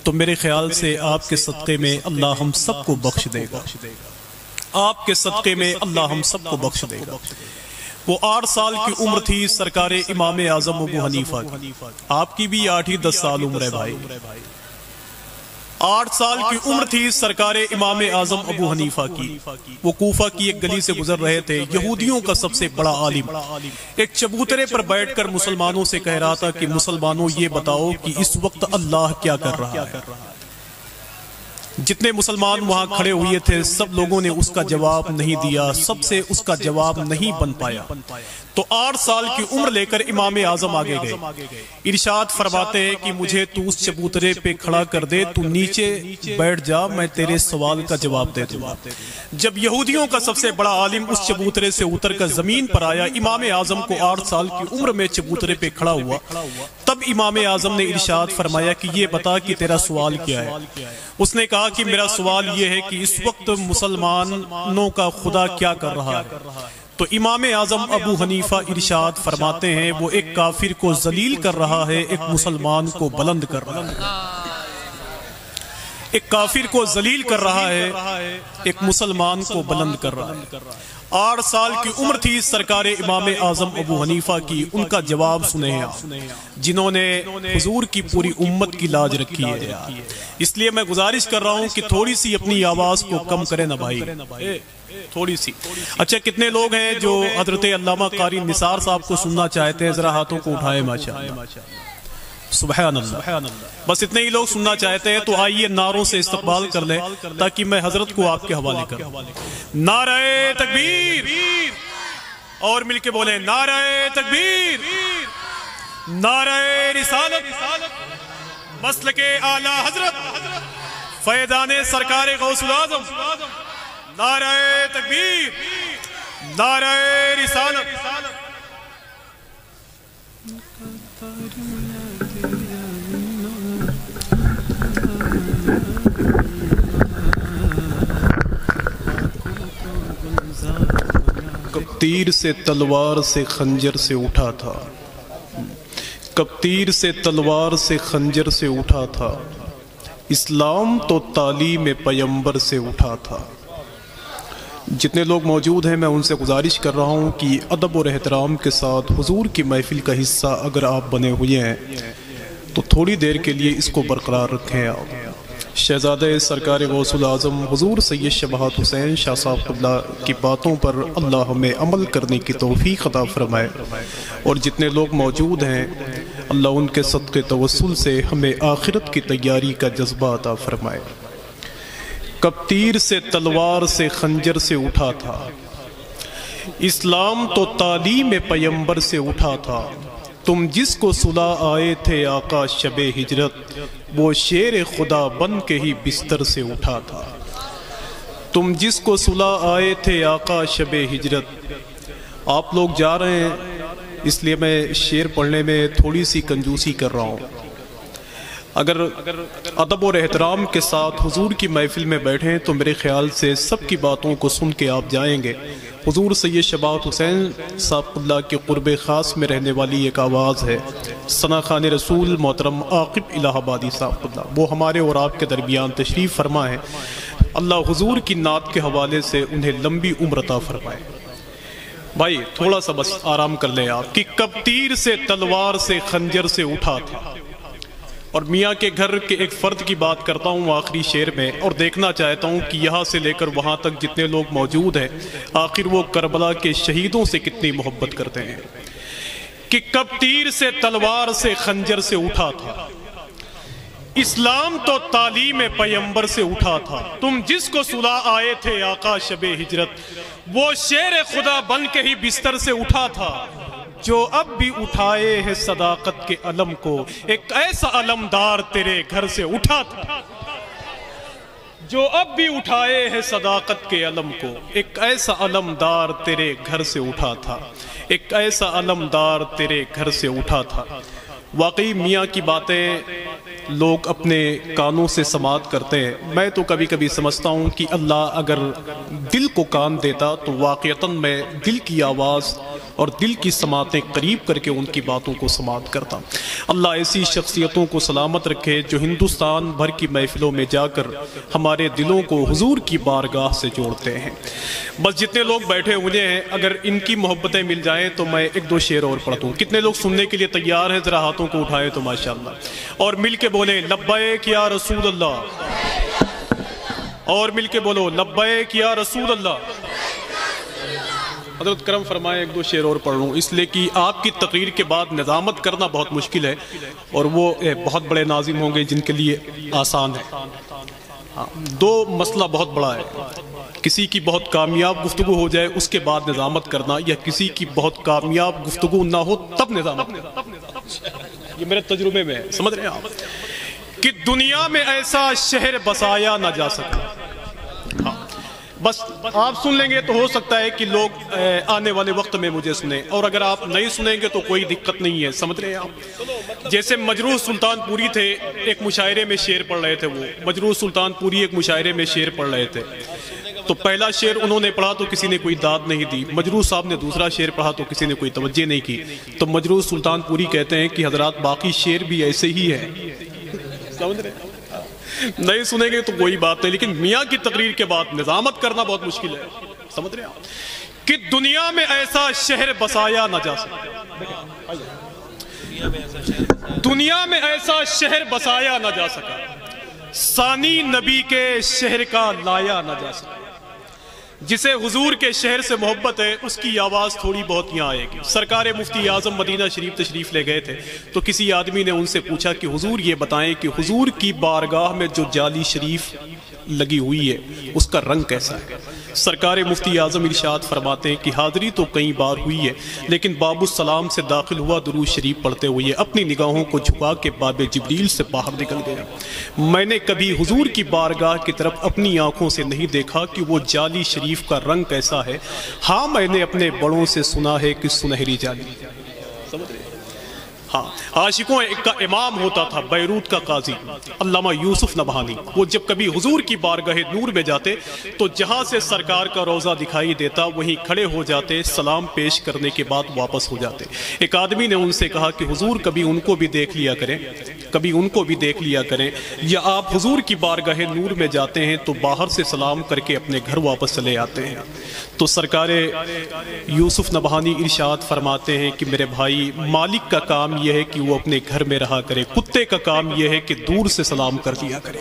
Speaker 1: تو میرے خیال سے آپ کے صدقے میں اللہ ہم سب کو بخش دے گا، آپ کے صدقے میں اللہ ہم سب کو بخش دے گا۔ وہ 8 سال کی عمر تھی سرکار امام اعظم ابو حنیفہ کی، آپ کی بھی 8 ہی 10 سال عمر ہے بھائی، 8 سال کی عمر تھی سرکار امام اعظم ابو حنیفہ کی۔ وہ کوفہ کی ایک گلی سے گزر رہے تھے، یہودیوں کا سب سے بڑا عالم ایک چبوترے پر بیٹھ کر مسلمانوں سے کہہ رہا تھا کہ مسلمانوں یہ بتاؤ کہ اس وقت اللہ کیا کر رہا ہے۔ جتنے مسلمان وہاں کھڑے ہوئے تھے سب لوگوں نے اس کا جواب نہیں دیا، سب سے اس کا جواب نہیں بن پایا، تو 8 سال کی عمر لے کر امام اعظم آگے گئے، ارشاد فرماتے ہیں کہ مجھے تو اس چبوترے پہ کھڑا کر دے، تو نیچے بیٹھ جا، میں تیرے سوال کا جواب دے دوں۔ جب یہودیوں کا سب سے بڑا عالم اس چبوترے سے اتر کر زمین پر آیا، امام اعظم کو 8 سال کی عمر میں چبوترے پہ کھڑا ہوا، تب امام اعظم نے ارشاد فرمایا کہ یہ بتا کہ تیرا سوال کیا ہے۔ اس نے کہا کہ میرا سوال یہ ہے کہ اس وقت مسلمانوں کا خدا کیا کر رہا ہے؟ تو امام اعظم ابو حنیفہ ارشاد فرماتے ہیں وہ ایک کافر کو ذلیل کر رہا ہے، ایک مسلمان کو بلند کر رہا ہے، ایک کافر کو ذلیل کر رہا ہے، ایک مسلمان کو بلند کر رہا ہے۔ 8 سال کی عمر تھی سرکار امام اعظم ابو حنیفہ کی، ان کا جواب سنیں آپ جنہوں نے حضور کی پوری امت کی لاج رکھی ہے۔ اس لیے میں گزارش کر رہا ہوں کہ تھوڑی سی اپنی آواز کو کم کریں نا بھائی، تھوڑی سی۔ اچھا کتنے لوگ ہیں جو حضرت علامہ قاری نثار صاحب کو سننا چاہتے ہیں؟ ذرا ہاتھوں کو اٹھائے ماشاءاللہ، سبحان اللہ۔ بس اتنے ہی لوگ سننا چاہتے ہیں تو آئیے نعروں سے استقبال کر لیں تاکہ میں حضرت کو آپ کے حوالے کروں۔ نعرہ تکبیر، اور مل کے بولیں نعرہ تکبیر، نعرہ رسالت، مسلک اعلی حضرت فیضان سرکار غوث العظم، نعرہ تکبیر، نعرہ رسالت۔ کب تیر سے تلوار سے خنجر سے اٹھا تھا، کب تیر سے تلوار سے خنجر سے اٹھا تھا، اسلام تو تعلیم پیغمبر سے اٹھا تھا، جتنے لوگ موجود ہیں میں ان سے گزارش کر رہا ہوں کہ ادب اور احترام کے ساتھ حضور کی محفل کا حصہ اگر آپ بنے ہوئے ہیں تو تھوڑی دیر کے لیے اس کو برقرار رکھیں آپ۔ شہزادہ سرکار غوث العظم حضور سید شباہت حسین شاہ صاحب قبلہ کی باتوں پر اللہ ہمیں عمل کرنے کی توفیق عطا فرمائے، اور جتنے لوگ موجود ہیں اللہ ان کے صدقے توسل سے ہمیں آخرت کی تیاری کا جذبہ عطا فرمائے۔ کب تیر سے تلوار سے خنجر سے اٹھا تھا، اسلام تو تعلیم پیمبر سے اٹھا تھا، تم جس کو صلح آئے تھے آقا شب ہجرت، وہ شیر خدا بن کے ہی بستر سے اٹھا تھا۔ تم جس کو صلح آئے تھے آقا شب ہجرت۔ آپ لوگ جا رہے ہیں اس لیے میں شعر پڑھنے میں تھوڑی سی کنجوسی کر رہا ہوں۔ اگر ادب اور احترام کے ساتھ حضور کی محفل میں بیٹھیں تو میرے خیال سے سب کی باتوں کو سن کے آپ جائیں گے۔ حضور سید شباہت حسین صاحب اللہ کے قرب خاص میں رہنے والی ایک آواز ہے، ثنا خان رسول محترم عاقب الہ آبادی صاحب اللہ، وہ ہمارے اور آپ کے درمیان تشریف فرما ہے۔ اللہ حضور کی نعت کے حوالے سے انہیں لمبی عمر عطا فرمائے۔ بھائی تھوڑا سا بس آرام کر لیں آپ کہ کب تیر سے تلوار سے خنجر سے اٹھا تھا۔ اور میاں کے گھر کے ایک فرد کی بات کرتا ہوں آخری شعر میں، اور دیکھنا چاہتا ہوں کہ یہاں سے لے کر وہاں تک جتنے لوگ موجود ہیں آخر وہ کربلا کے شہیدوں سے کتنی محبت کرتے ہیں۔ کہ کب تیر سے تلوار سے خنجر سے اٹھا تھا، اسلام تو تعلیم پیمبر سے اٹھا تھا، تم جس کو صلح آئے تھے آقا شب ہجرت، وہ شیر خدا بن کے ہی بستر سے اٹھا تھا، جو اب بھی اٹھائے ہے صداقت کے علم کو، ایک ایسا علمدار تیرے گھر سے اٹھا تھا۔ جو اب بھی اٹھائے ہے صداقت کے علم کو، ایک ایسا علمدار تیرے گھر سے اٹھا تھا، ایک ایسا علمدار تیرے گھر سے اٹھا تھا۔ واقعی میاں کی باتیں لوگ اپنے کانوں سے سماعت کرتے ہیں۔ میں تو کبھی کبھی سمجھتا ہوں کہ اللہ اگر دل کو کان دیتا تو واقعتاً میں دل کی آواز اور دل کی سماعتیں قریب کر کے ان کی باتوں کو سماعت کرتا۔ اللہ ایسی شخصیتوں کو سلامت رکھے جو ہندوستان بھر کی محفلوں میں جا کر ہمارے دلوں کو حضور کی بارگاہ سے جوڑتے ہیں۔ بس جتنے لوگ بیٹھے ہوئے ہیں اگر ان کی محبتیں مل جائیں تو میں ایک دو شعر اور پڑھتا ہوں۔ کتنے لوگ سننے کے لیے تیار ہیں؟ ذرا ہاتھوں کو اٹھائے تو ماشاءاللہ، اور مل کے بولیں لبیک یا رسول اللہ، اور مل کے بولو لبیک یا رسول اللہ۔ حضرت کرم فرمائے ایک دو شعر اور پڑھ لوں، اس لیے کہ آپ کی تقریر کے بعد نظامت کرنا بہت مشکل ہے، اور وہ بہت بڑے ناظم ہوں گے جن کے لیے آسان ہے۔ دو مسئلہ بہت بڑا ہے، کسی کی بہت کامیاب گفتگو ہو جائے اس کے بعد نظامت کرنا، یا کسی کی بہت کامیاب گفتگو نہ ہو تب نظامت کرنا۔ یہ میرے تجربے میں ہے، سمجھ رہے ہیں آپ؟ کہ دنیا میں ایسا شہر بسایا نہ جا سکا۔ بس آپ سن لیں گے تو ہو سکتا ہے کہ لوگ آنے والے وقت میں مجھے سنیں، اور اگر آپ نہیں سنیں گے تو کوئی دقت نہیں ہے، سمجھ رہے ہیں آپ؟ جیسے مجروح سلطان پوری تھے، ایک مشاعرے میں شعر پڑھ رہے تھے، وہ مجروح سلطان پوری ایک مشاعرے میں شعر پڑھ رہے تھے، تو پہلا شعر انہوں نے پڑھا تو کسی نے کوئی داد نہیں دی، مجروح صاحب نے دوسرا شعر پڑھا تو کسی نے کوئی توجہ نہیں کی، تو مجروح سلطان پوری کہتے ہیں کہ حضرات باقی شعر بھی ایسے ہی ہے، سمجھ رہے ہیں؟ نہیں سنیں گے تو کوئی بات نہیں، لیکن میاں کی تقریر کے بعد نظامت کرنا بہت مشکل ہے، سمجھ رہے ہیں آپ؟ کہ دنیا میں ایسا شہر بسایا نہ جا سکا، دنیا میں ایسا شہر بسایا نہ جا سکا، ثانی نبی کے شہر کا لایا نہ جا سکا۔ جسے حضور کے شہر سے محبت ہے اس کی آواز تھوڑی بہت یہاں آئے گی۔ سرکار مفتی اعظم مدینہ شریف تشریف لے گئے تھے تو کسی آدمی نے ان سے پوچھا کہ حضور یہ بتائیں کہ حضور کی بارگاہ میں جو جالی شریف لگی ہوئی ہے اس کا رنگ کیسا ہے؟ سرکار مفتی اعظم ارشاد فرماتے ہیں کہ حاضری تو کئی بار ہوئی ہے، لیکن باب السلام سے داخل ہوا درود شریف پڑھتے ہوئے اپنی نگاہوں کو جھکا کے باب جبریل سے باہر نکل گیا۔ میں نے کبھی حضور کی بارگاہ کی طرف اپنی آنکھوں سے نہیں دیکھا کہ وہ جالی شریف کا رنگ کیسا ہے، ہاں میں نے اپنے بڑوں سے سنا ہے کہ سنہری جالی، سمجھ رہے ہیں؟ ہاں، عاشقوں کا امام ہوتا تھا بیروت کا قاضی علامہ یوسف نبہانی. وہ جب کبھی حضور کی بارگاہ نور میں جاتے تو جہاں سے سرکار کا روضہ دکھائی دیتا وہیں کھڑے ہو جاتے، سلام پیش کرنے کے بعد واپس ہو جاتے. ایک آدمی نے ان سے کہا کہ حضور کبھی ان کو بھی دیکھ لیا کریں، کبھی ان کو بھی دیکھ لیا کریں، یا آپ حضور کی بارگاہ نور میں جاتے ہیں تو باہر سے سلام کر کے اپنے گھر واپس چلے آتے ہیں. تو سرکار یوسف نبہانی ارشاد فرماتے ہیں کہ میرے بھائی، مالک کا کام یہ ہے کہ وہ اپنے گھر میں رہا کرے، کتے کا کام یہ ہے کہ دور سے سلام کر دیا کرے.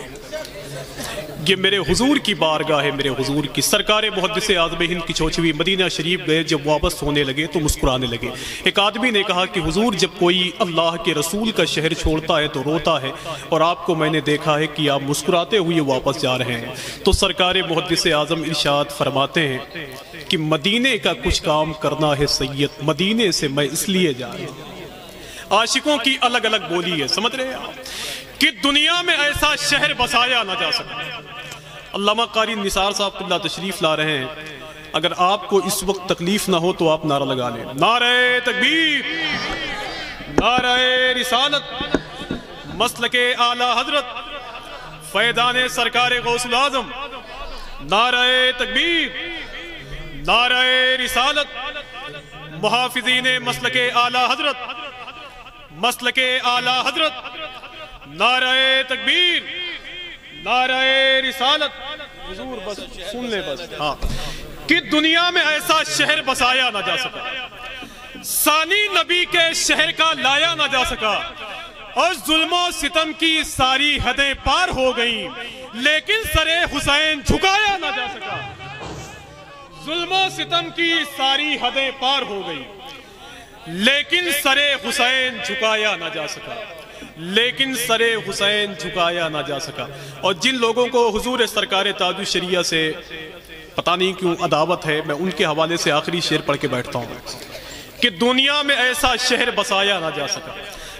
Speaker 1: یہ میرے حضور کی بارگاہ ہے، میرے حضور کی. سرکار محدث اعظم ہند کی چوچوی مدینہ شریف گئے، جب واپس ہونے لگے تو مسکرانے لگے. ایک آدمی نے کہا کہ حضور جب کوئی اللہ کے رسول کا شہر چھوڑتا ہے تو روتا ہے، اور آپ کو میں نے دیکھا ہے کہ آپ مسکراتے ہوئے واپس جا رہے ہیں. تو سرکار محدث اعظم ارشاد فرماتے ہیں کہ مدینے کا کچھ کام کرنا ہے سید، مدینے سے میں اس لیے جا رہا ہوں. عاشقوں کی الگ الگ بولی ہے، سمجھ رہے ہیں آپ، کہ دنیا میں ایسا شہر بسایا نہ جا سکتا. علامہ قاری نثار صاحب اللہ تشریف لا رہے ہیں. اگر آپ کو اس وقت تکلیف نہ ہو تو آپ نعرہ لگا لیں: نعرہ تکبیر، نعرہ رسالت، مسلک اعلی حضرت فیضان سرکار غوث الاعظم. نعرہ تکبیر، نعرہ رسالت، محافظین مسلک اعلی حضرت، مسلک اعلی حضرت. نعرہ تکبیر، نعرہ رسالت. حضور بس سن لے بس. ہاں، کہ دنیا میں ایسا شہر بسایا نہ جا سکا، ثانی نبی کے شہر کا لایا نہ جا سکا، اور ظلم و ستم کی ساری حدیں پار ہو گئیں، لیکن سر حسین جھکایا نہ جا سکا. ظلم و ستم کی ساری حدیں پار ہو گئیں، لیکن سر حسین جھکایا نہ جا سکا، لیکن سر حسین جھکایا نہ جا سکا. اور جن لوگوں کو حضور سرکار تاج الشریعہ سے پتہ نہیں کیوں عداوت ہے، میں ان کے حوالے سے آخری شعر پڑھ کے بیٹھتا ہوں کہ دنیا میں ایسا شہر بسایا نہ جا سکا،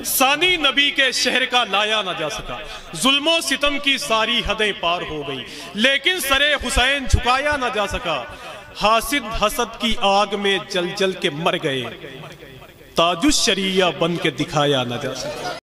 Speaker 1: ثانی نبی کے شہر کا لایا نہ جا سکا، ظلم و ستم کی ساری حدیں پار ہو گئی، لیکن سر حسین جھکایا نہ جا سکا. حاسد حسد کی آگ میں جل جل کے مر گئے، تاج الشریعہ بن کے دکھایا نہ جا سکا.